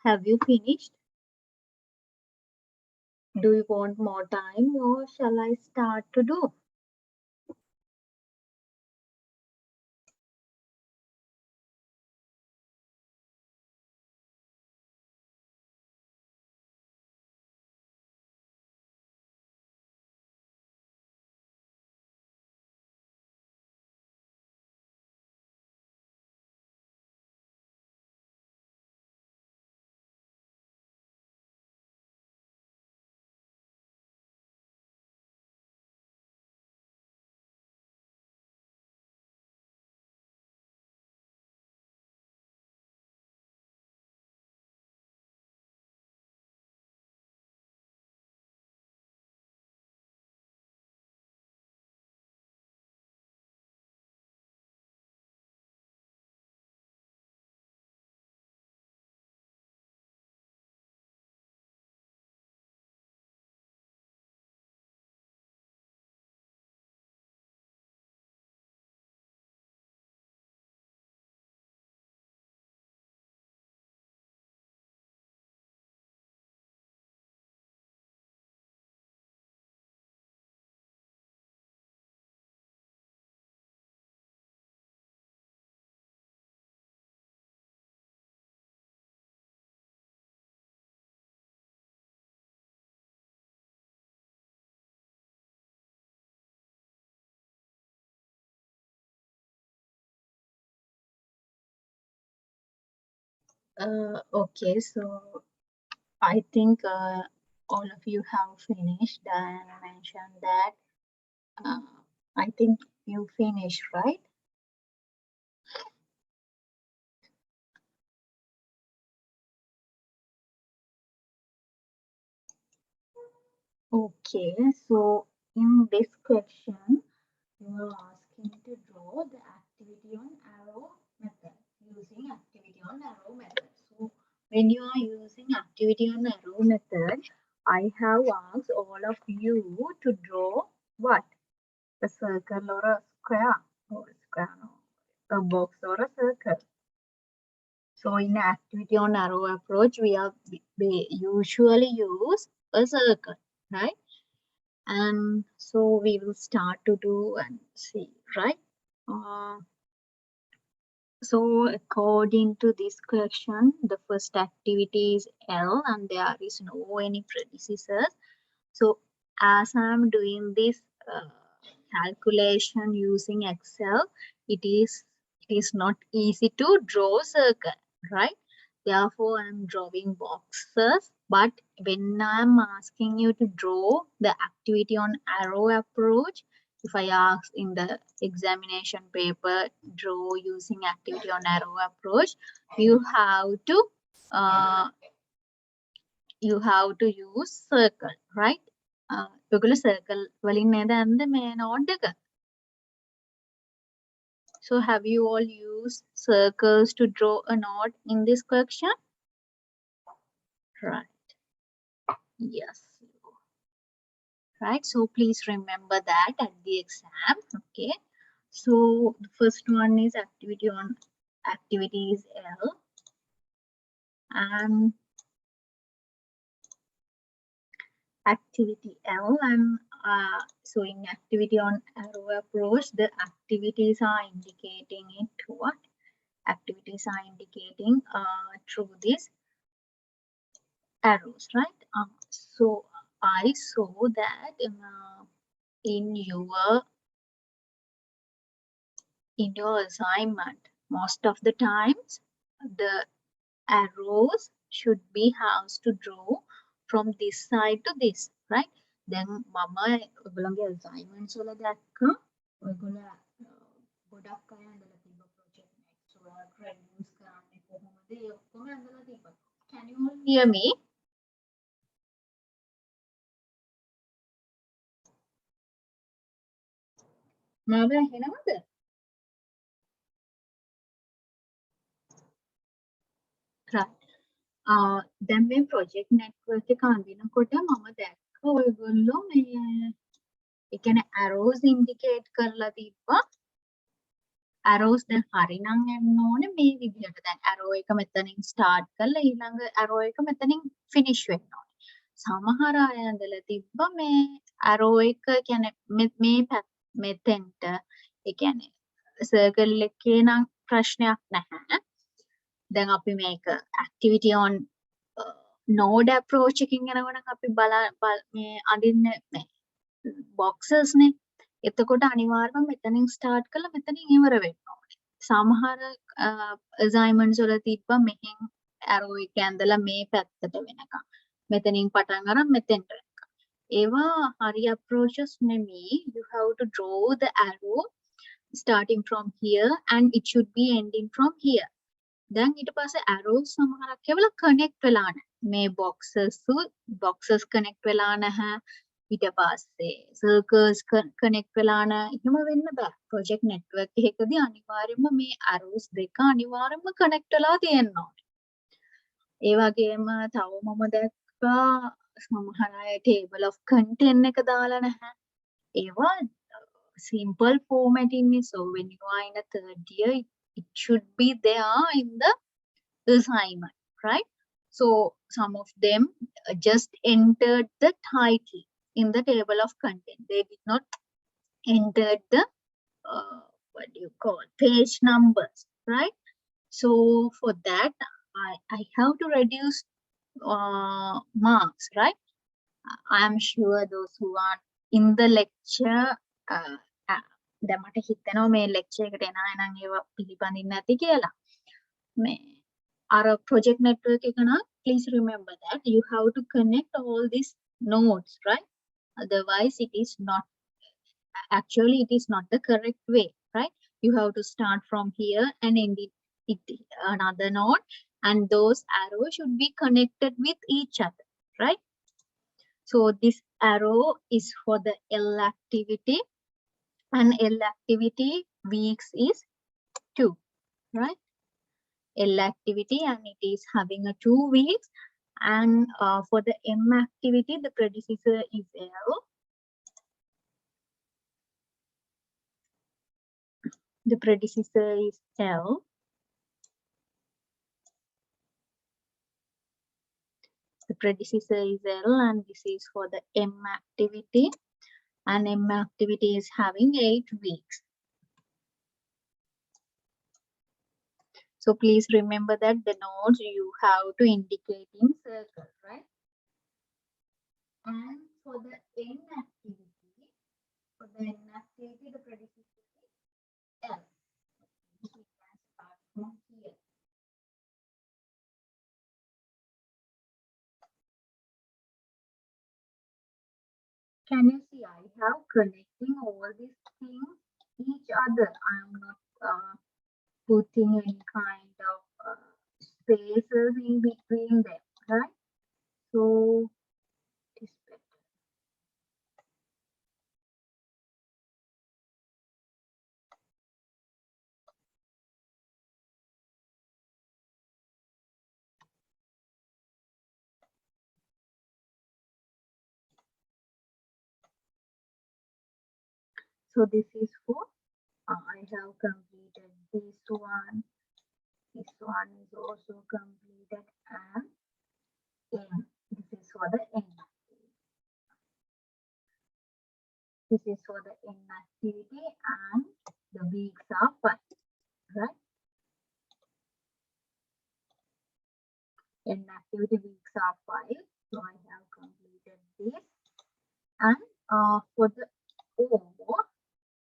Speaker 3: Have you finished? Do you want more time or shall I start to do? Okay, so I think all of you have finished and mentioned that. I think you finished, right? Okay, so in this question, you are asking to draw the activity on arrow method using activity on arrow method. So when you are using activity on arrow method, I have asked all of you to draw what? A circle or a square or a square, no, a box or a circle. So in activity on arrow approach, we usually use a circle, right? And so we will start to do and see, right? Uh, so according to this question, the first activity is L and there is no any predecessors. So as I'm doing this calculation using Excel, it is not easy to draw circle, right? Therefore, I'm drawing boxes. But when I'm asking you to draw the activity on arrow approach, if I ask in the examination paper, draw using activity on arrow approach, you have to uh, use circle, right? ඔයගොල්ලෝ circle වලින් නේද යන්නේ මේ node එක. So have you all used circles to draw a node in this question? Right. Yes. Right. So please remember that at the exam. Okay. So the first one is activity is L, and activity L, and so in activity on arrow approach, the activities are indicating it to what? Activities are indicating through these arrows, right? So I saw that in your assignment, most of the times the arrows should be housed to draw from this side to this, right? Then mama ඔයගොල්ලන්ගේ assignments වල දැක්ක ඔයගොල්ලෝ ගොඩක් අය ඇඳලා තිබ්බ project next work reduce කරන්නේ කොහොමද ඒ ඔක්කොම ඇඳලා තිබ්බා. Can you all hear me? මාව ඇහෙනවද? Right. දැන් මේ project network එක අඳිනකොට මම දැක්ක ඔයගොල්ලෝ මේ ඒ කියන්නේ arrows indicate කරලා තිබ්බා arrows දැන් හරිනම් යන්න ඕනේ මේ විදිහට. දැන් arrow එක මෙතනින් start කරලා ඊළඟ arrow එක මෙතනින් finish වෙන්න ඕනේ. සමහර අය ඇඳලා තිබ්බා මේ arrow එක කියන්නේ මේ මෙතෙන්ට ඒ කියන්නේ circle එකේ නම් ප්‍රශ්නයක් නැහැ. දැන් අපි මේක activity on node approach එකකින් යනවනම් අපි මේ අඳින්න මේ boxes නේ. එතකොට අනිවාර්යයෙන්ම මෙතනින් start කරලා මෙතනින් ඉවර වෙන්න ඕනේ. සමහර assignments වල තිබ්බා මෙහෙන් arrow එක ඇඳලා මේ පැත්තට වෙනකම්. මෙතනින් පටන් අරන් මෙතෙන්ට වෙනකම්. ඒවා හරි approaches නෙමෙයි. You have to draw the arrow starting from here and it should be ending from here. දැන් ඊට පස්සේ arrows සමහරක් ඒවල connect වෙලා නැහැ. මේ boxes connect වෙලා නැහැ. ඊට පස්සේ circles connect වෙලා නැහැ. එහෙම වෙන්න බෑ. project network එකකදී අනිවාර්යයෙන්ම මේ arrows දෙක අනිවාර්යයෙන්ම connect වෙලා තියෙන්න ඕනේ. ඒ වගේම තව මම දැක්කා සමහර අය table of content එක දාලා නැහැ. ඒවා simple formatting is, so when you are in a third year it should be there in the assignment, right? So some of them just entered the title in the table of content. They did not enter the what do you call page numbers, right? So for that I have to reduce marks, right? I am sure those who are in the lecture දැන් මට හිතෙනවා මේ lecture එකට එන අය නම් ඒව පිළිපදින්න නැති කියලා. මේ අර project network එක නම් please remember that you have to connect all these nodes, right? Otherwise it is not actually it is not the correct way, right? You have to start from here and end it another node, and those arrows should be connected with each other, right? So this arrow is for the L activity, and L activity weeks is 2, right? L activity, and it is having a 2 weeks, and for the M activity the predecessor is L. The predecessor is L. The predecessor is L, and this is for the M activity, and M activity is having 8 weeks. So please remember that the nodes you have to indicate in circle, right? And for the N activity, the predecessor is L. We can start from here. Can you see I have connecting all these things each other? I am not putting any kind of spaces in between them, right? So it is better. So this is for I have completed this one. This one is also completed, and N. This is for the N activity. This is for the N activity, and the weeks are 5, right? N activity weeks are 5, so I have completed this. And for the O,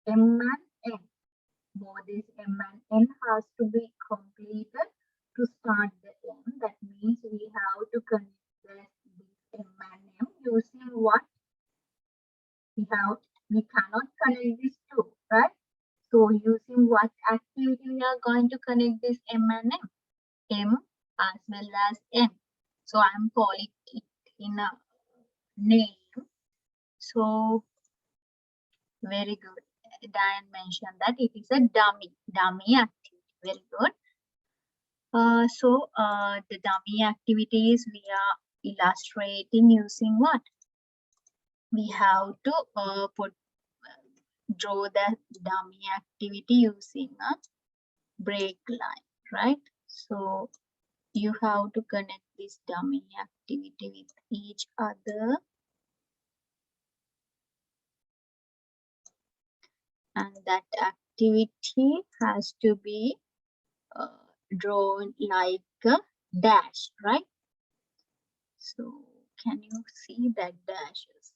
Speaker 3: M and N, both this M and N has to be completed to start the M. That means we have to connect this M and M using what? We cannot connect these two, right? So using what activity we are going to connect this M and M? M as well as N. So I am calling it in a name. So very good. Diane mentioned that it is a dummy activity. Very good. So the dummy activities we are illustrating using what? We have to put draw the dummy activity using a break line, right? So you have to connect this dummy activity with each other, and that activity has to be drawn like a dash, right? So can you see that dashes?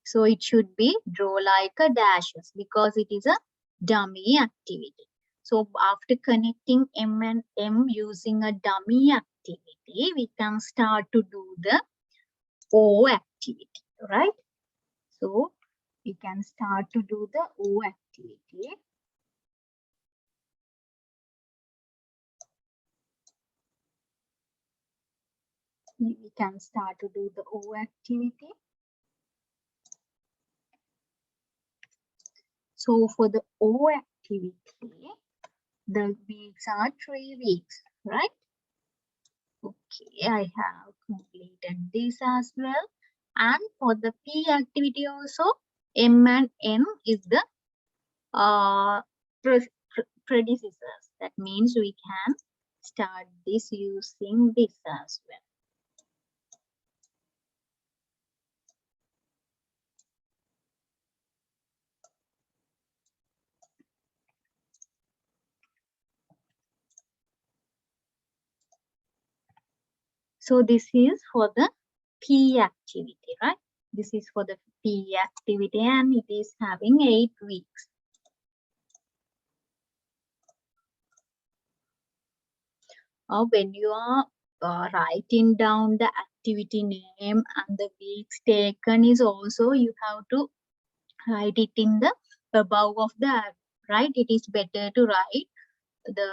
Speaker 3: So it should be draw like a dashes because it is a dummy activity. So after connecting M and M using a dummy activity, we can start to do the O activity, right? So we can start to do the O activity. We can start to do the O activity. So for the O activity, the weeks are 3 weeks, right? Okay, I have completed this as well. And for the P activity also, M and N is the predecessors. That means we can start this using this as well. So this is for the P activity, right? This is for the P activity and it is having 8 weeks. When you are writing down the activity name and the weeks taken is also you have to write it in the above of the arrow, right? It is better to write the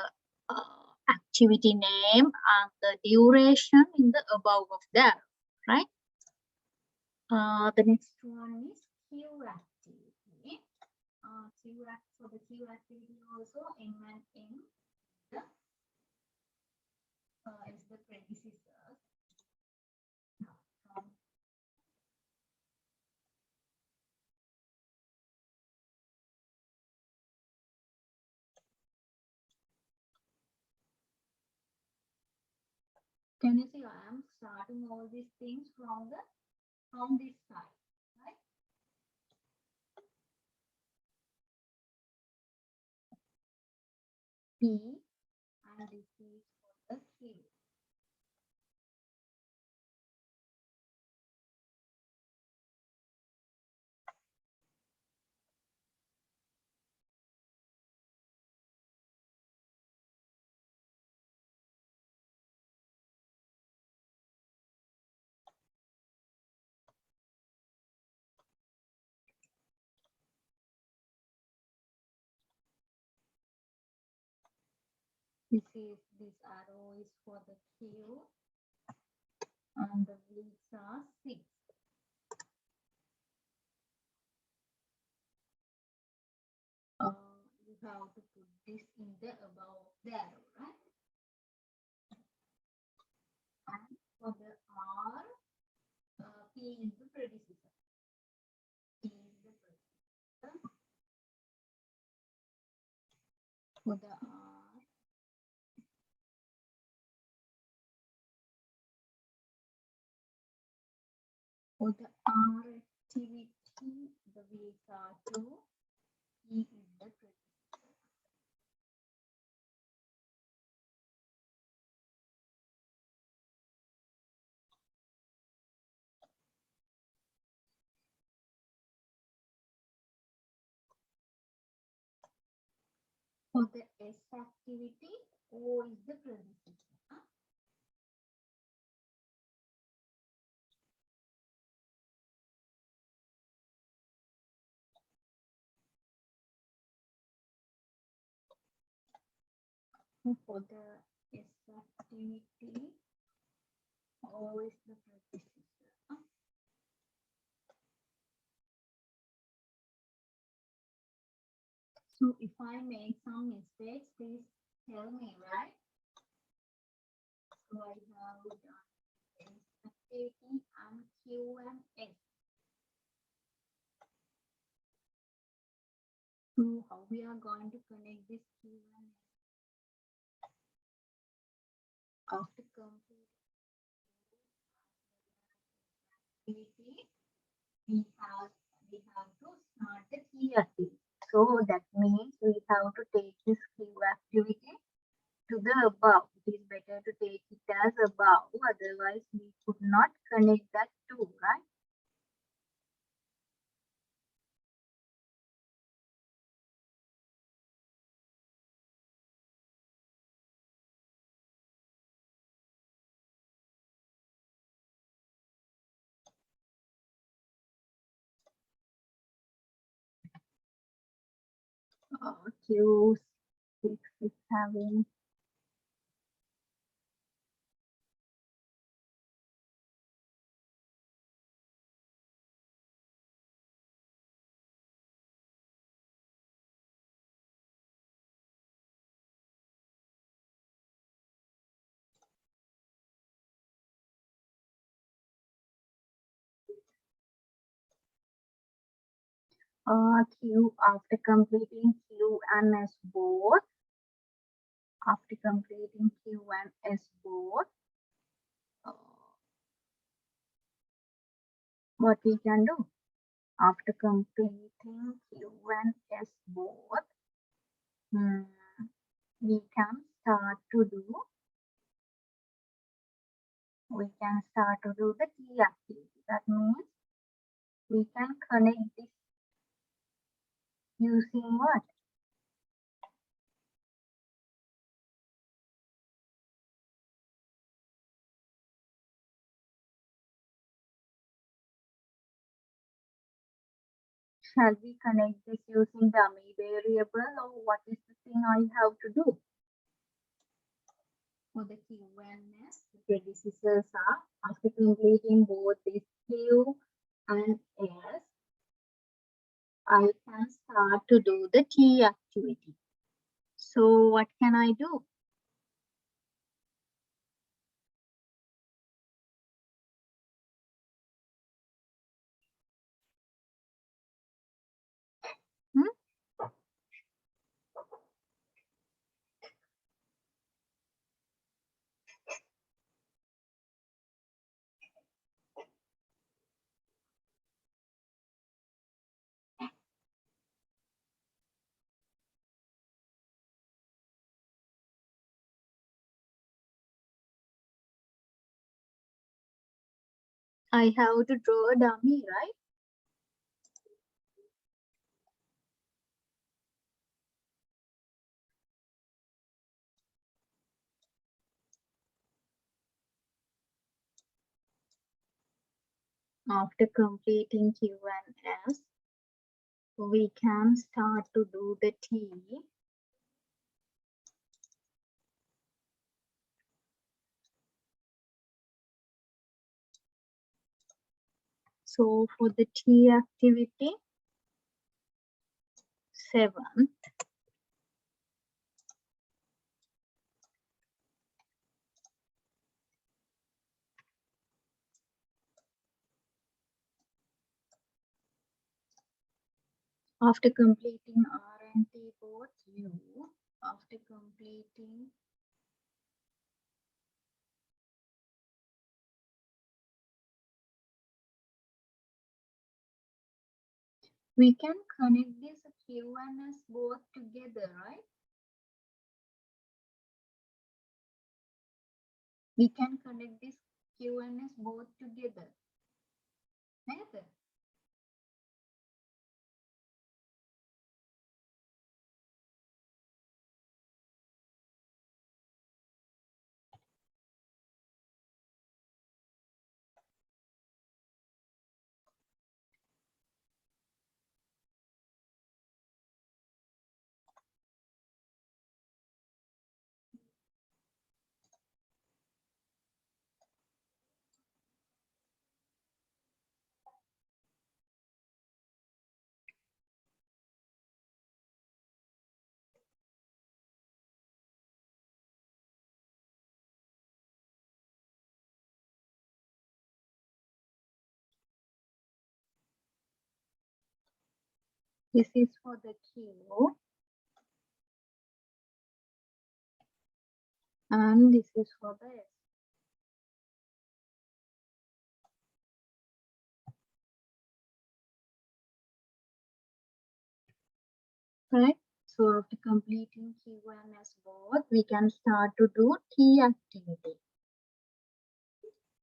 Speaker 3: activity name and the duration in the above of the arrow, right? The next one is Q activity. For the Q activity also M and N is the predecessor. Can you see I am starting all these things from this side, right? P and this is for the Q. This arrow is for the Q and the weeks are 6. You have to put this in the above of the arrow, right? And for the R, P is the predecessor. P is the predecessor. For the R, for the R activity, the weeks are 2. P is the predecessor. For the S activity, O is the predecessor. For the S activity, O is the predecessor. So if I make some mistakes, please tell me, right? So I have done S activity and Q and S.
Speaker 1: So how we are going to connect this Q1 after complete activity, we have to start the key activity. So that means we have to take this Q activity to the above. It is better to take it as above, otherwise we could not connect that two, right? Q6 is having Q after completing Q and S both. After completing Q and S both, what we can do? After completing Q and S both, we can start to do the key activity. That means we can connect this using what? Shall we connect this using dummy variable, or what is the thing I have to do? For the Q and S, the predecessors are after completing both this Q and S, I can start to do the T activity. So what can I do? I have to draw a dummy, right? After completing Q and S, we can start to do the T. So for the T activity, 7th, after completing R and T both U, after completing we can connect this Q and S both together, right? We can connect this Q and S both together. Neither.
Speaker 3: This is for the Q. And this is for the S. Right? So after completing Q and S both, we can start to do T activity.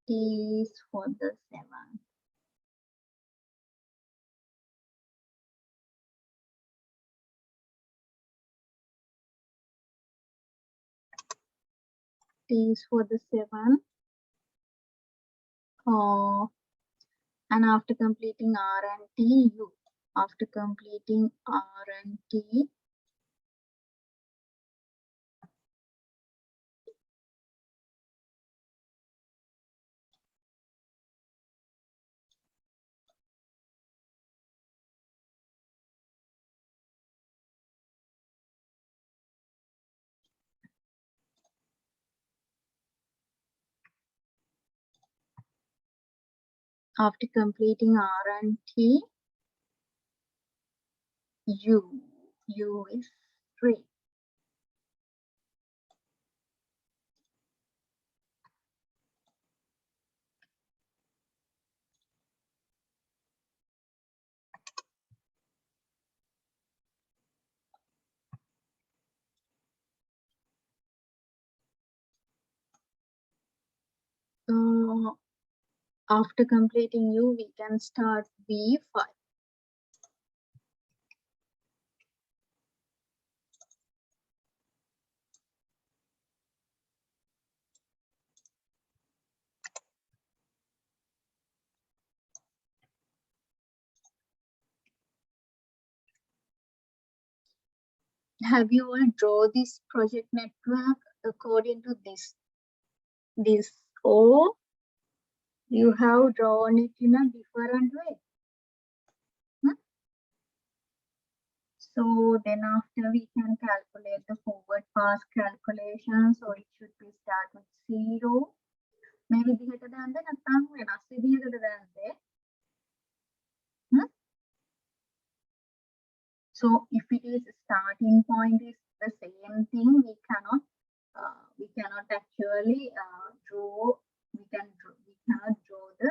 Speaker 3: T is for the 7. T is for the 7. And after completing R and T, U. After completing R and T, after completing R and T, U. U is 3. After completing U, we can start V5. Have you all draw this project network according to this or you have drawn it in a different way? So then after we can calculate the forward pass calculation. So it should be start with 0. මේ විදිහට දාන්න නැත්නම් වෙනස් විදිහකට දාන්නේ. So if it is starting point is the same thing, we cannot actually we cannot draw the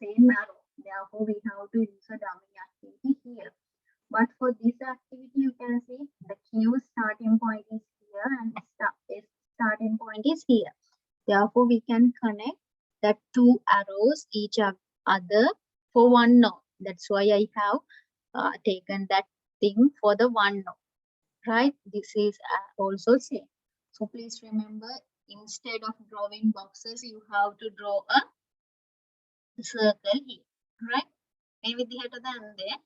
Speaker 3: same arrow. Therefore, we have to use a dummy activity here. But for this activity, you can see the Q starting point is here and S starting point is here. Therefore, we can connect the 2 arrows each other for 1 node. That's why I have taken that thing for the 1 node. Right? This is also same. So please remember, instead of drawing boxes, you have to draw a circle here. Right? මේ විදිහට දාන්නේ.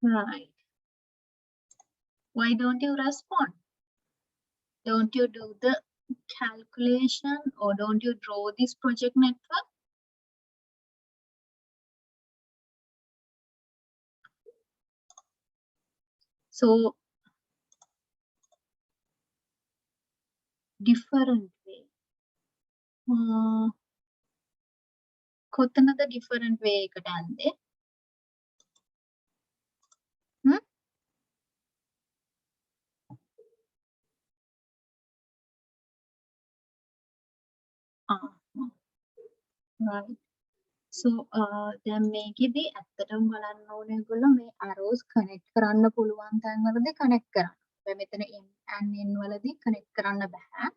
Speaker 3: Right. Why don't you respond? Don't you do the calculation or don't you draw this project network? So different way. කොතනද different way එකට යන්නේ? Right. So දැන් මේකෙදි ඇත්තටම බලන්න ඕනේ ඔයගොල්ලෝ මේ arrows connect කරන්න පුළුවන් තැන් වලදී connect කරන්න. දැන් මෙතන M and N වලදී connect කරන්න බෑ.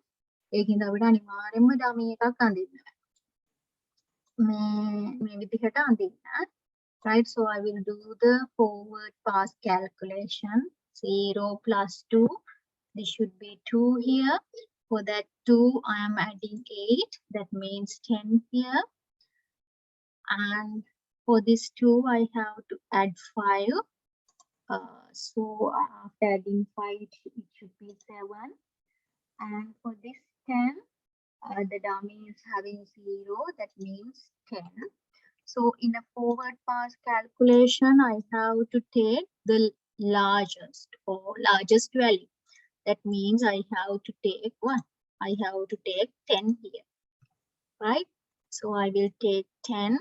Speaker 3: ඒකින්ද අපිට අනිවාර්යෙන්ම dummy එකක් අඳින්න බෑ. මේ විදිහට අඳින්න. Right, so I will do the forward pass calculation. 0 plus 2. This should be 2 here. For that 2, I am adding 8. That means 10 here. And for this 2, I have to add 5. So after adding 5, it should be 7. And for this 10, the dummy is having 0. That means 10. So in a forward pass calculation, I have to take the largest value. That means I have to take 1. I have to take 10 here, right? So I will take 10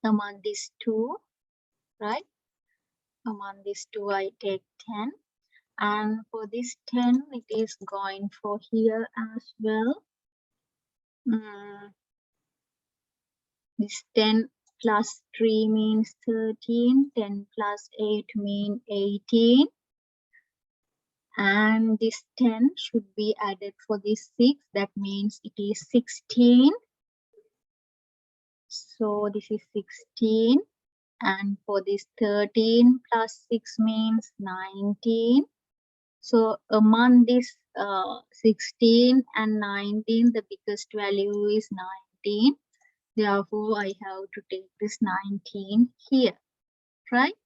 Speaker 3: among these two, right? Among these two, I take 10. And for this 10, it is going for here as well. This 10 plus 3 means 13. 10 plus 8 means 18. And this 10 should be added for this 6. That means it is 16. So this is 16. And for this 13 plus 6 means 19. So among this 16 and 19, the biggest value is 19. Therefore, I have to take this 19 here, right?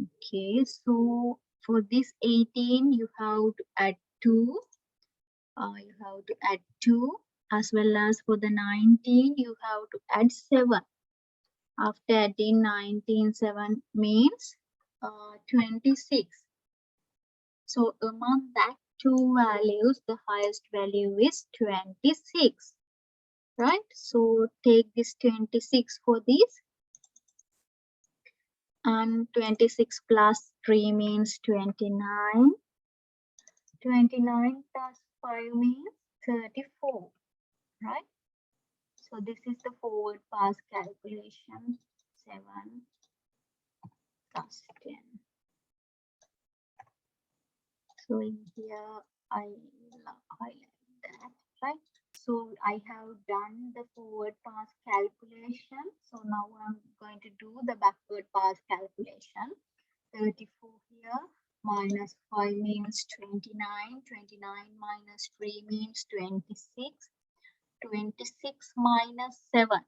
Speaker 3: Okay, so for this 18, you have to add 2. You have to add 2, as well as for the 19, you have to add 7. After adding 19, 7 means 26. So among that two values, the highest value is 26, right? So take this 26 for this, and 26 plus 3 means 29. 29 plus 5 means 34, right? So this is the forward pass calculation, 7 plus 10. So in here, I will highlight that, right? So I have done the forward pass calculation. So now I'm going to do the backward pass calculation. 34 here, minus 5 means 29. 29 minus 3 means 26. 26 minus 7.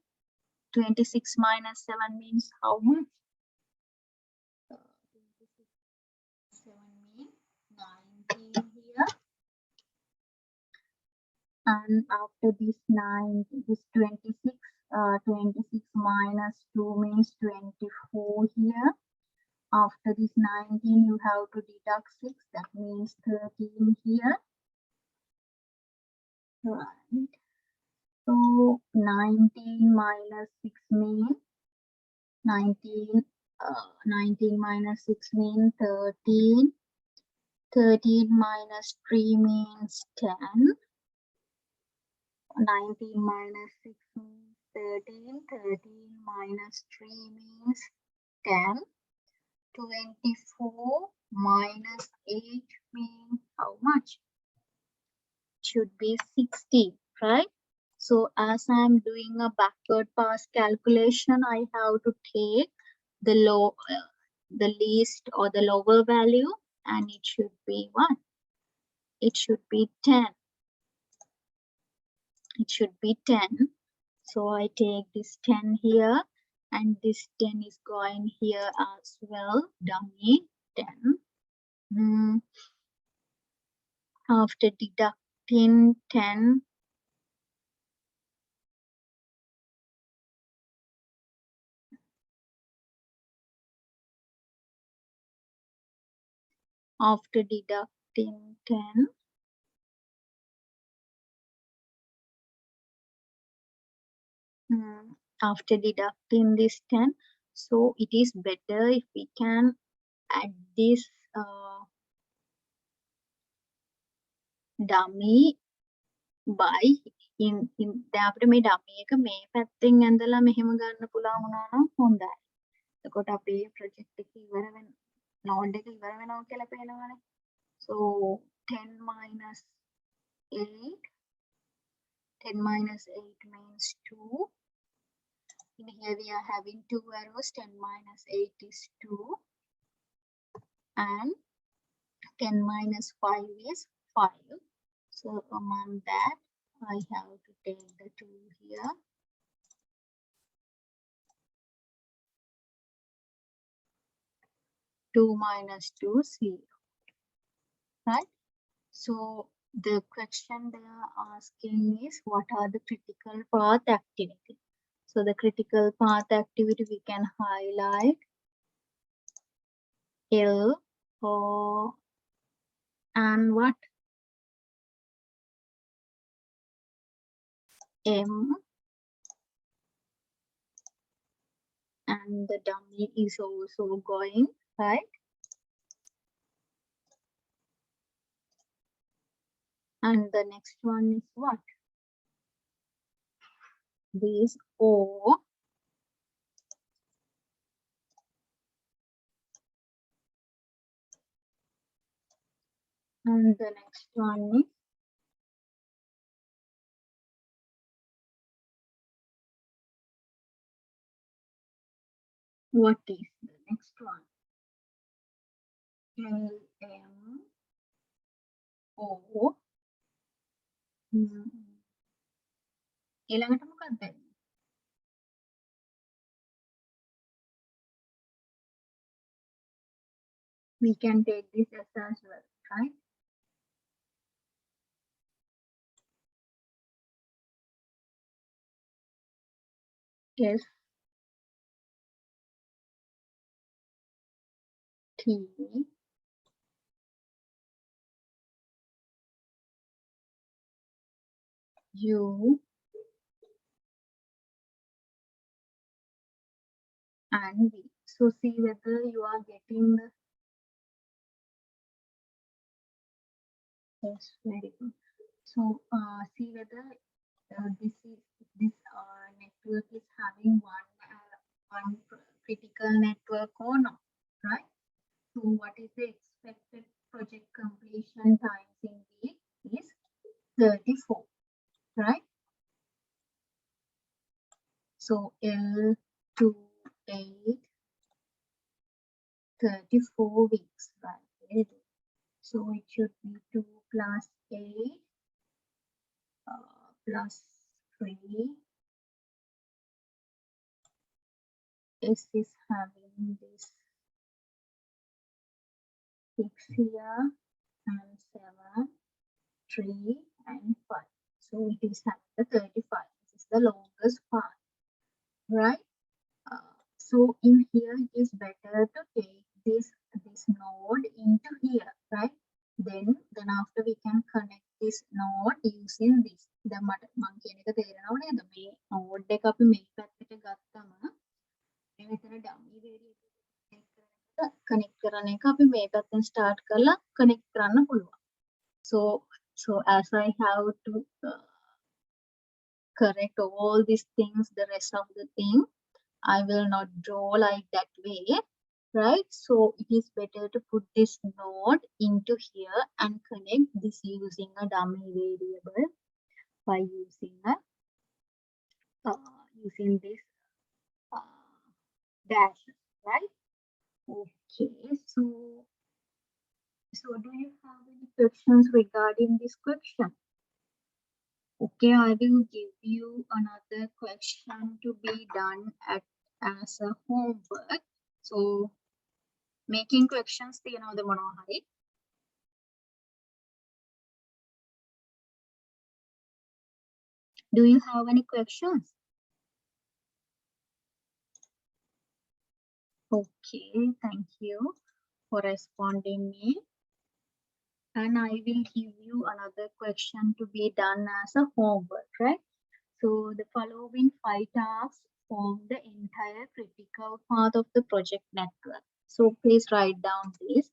Speaker 3: 26 minus 7 means how much? 26 7 means 19 here. And after this 9, this 26, 26 minus 2 means 24 here. After this 19, you have to deduct 6, that means 13 here. Right. So 19 minus 6 means 19, 19 minus 6 means 13. 13 minus 3 means 10. 19 minus 6 means 13. 13 minus 3 means 10. 24 minus 8 means how much? Should be 60, right? So as I'm doing a backward pass calculation, I have to take the the least or the lower value, and it should be what? It should be 10. It should be 10. So I take this 10 here, and this 10 is going here as well, dummy 10. After deducting 10, after deducting 10, after deducting this 10, so it is better if we can add this dummy by in දැන් අපිට මේ dummy එක මේ පැත්තෙන් ඇඳලා මෙහෙම ගන්න පුළුවන් වුණා නම් හොඳයි. එතකොට අපේ project එක ඉවර වෙන node එක ඉවර වෙනවා කියලා පේනවනේ. So 10 minus 8, 10 minus 8 means 2. In here we are having 2 arrows. 10 minus 8 is 2, and 10 minus 5 is 5. So among that, I have to take the 2 here. Two minus 2, 0. Right? So the question they are asking is, what are the critical path activity? So the critical path activity we can highlight L, O, and what? M, and the dummy is also going, right? And the next one is what? This O, and the next one is what is the next one? L, M, O. ඊළඟට මොකක්ද? We can take this as well, right? S, T, U, and V. So see whether you are getting the, yes, very good. So see whether this network is having one critical network or not, right? So what is the expected project completion times in V is 34, right? So L to 8, 34 weeks, right? Very good. So it should be 2 plus 8 plus 3. S is having this 6 here and 7, 3 and 5. So it is having the 35. This is the longest part, right? So in here it is better to take this node into here, right? Then after we can connect this node using this. දැන් මම කියන එක තේරෙනව නේද? මේ node එක අපි මේ පැත්තට ගත්තම මෙතන dummy variable connect කරන එක අපි මේ පැත්තෙන් start කරලා connect කරන්න පුළුවන්. So as I have to correct all these things, the rest of the thing, I will not draw like that way, right? So it is better to put this node into here and connect this using a dummy variable by using this dash, right? Okay, so do you have any questions regarding this question? Okay, I will give you another question to be done as a homework. So making questions, the monohari. Do you have any questions? Okay, thank you for responding me. And I will give you another question to be done as a homework, right? So the following 5 tasks form the entire critical part of the project network. So please write down this.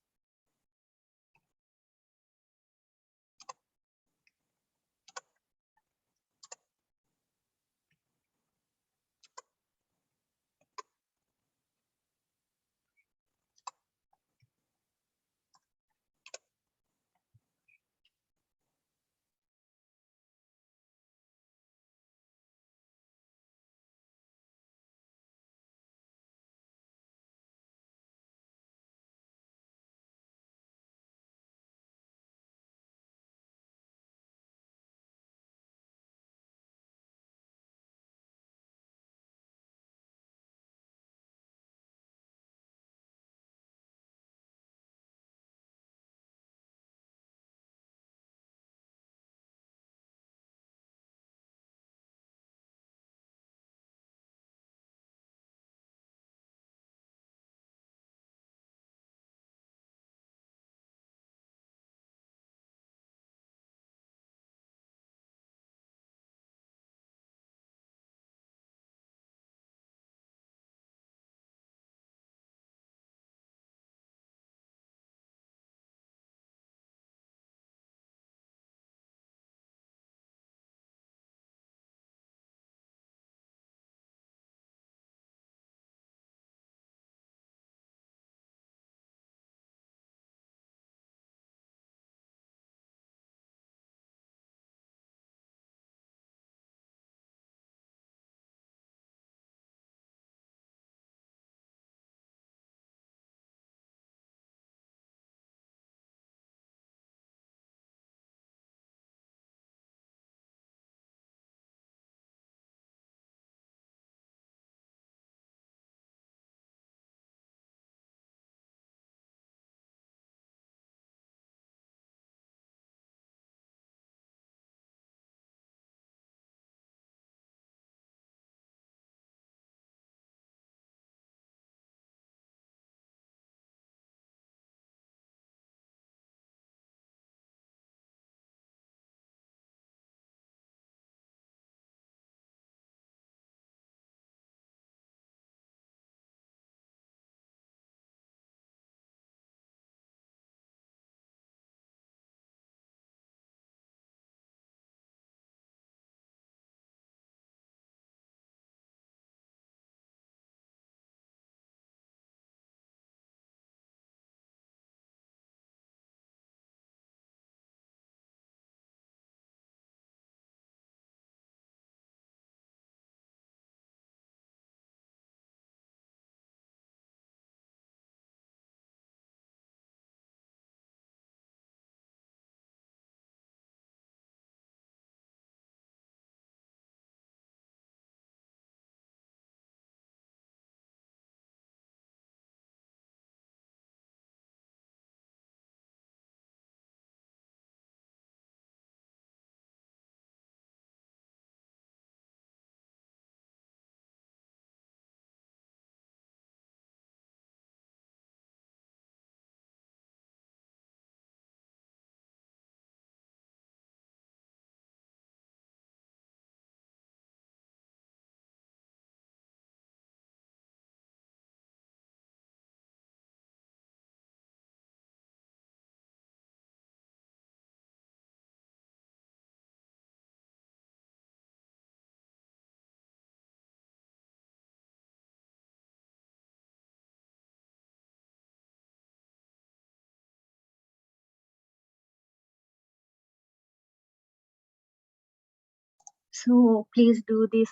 Speaker 3: So please do this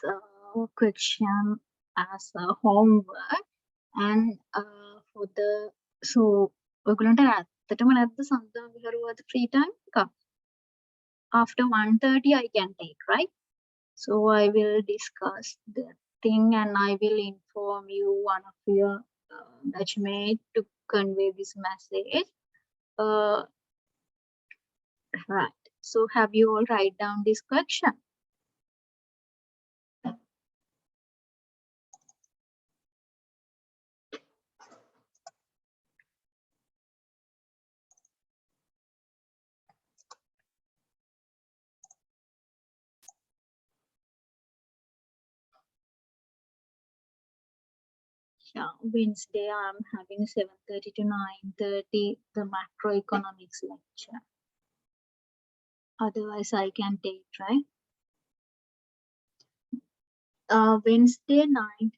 Speaker 3: question as a homework. And for the ඔයගොල්ලන්ට ඇත්තටම නැද්ද සඳහන් විහරුවාද free time එක? After 1:30 I can take, right? So I will discuss the thing and I will inform you one of your batchmate to convey this message. Right. So have you all write down this question? Yeah, Wednesday I'm having 7:30 to 9:30 the macroeconomics lecture. Otherwise I can take, right? Wednesday night.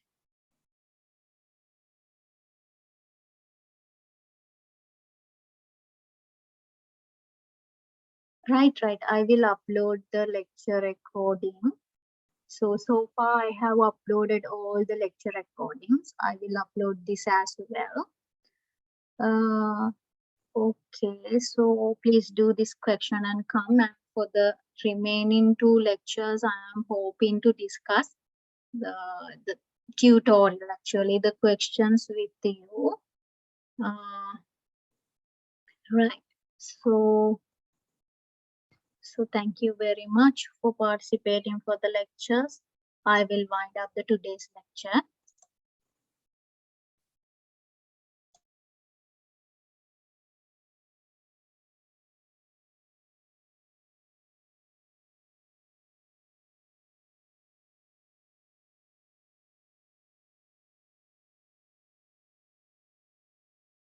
Speaker 3: Right. I will upload the lecture recording. So far I have uploaded all the lecture recordings. I will upload this as well. Okay, so please do this question and come. And for the remaining 2 lectures, I am hoping to discuss the tutorial, actually, the questions with you. Right. So thank you very much for participating for the lectures. I will wind up the today's lecture.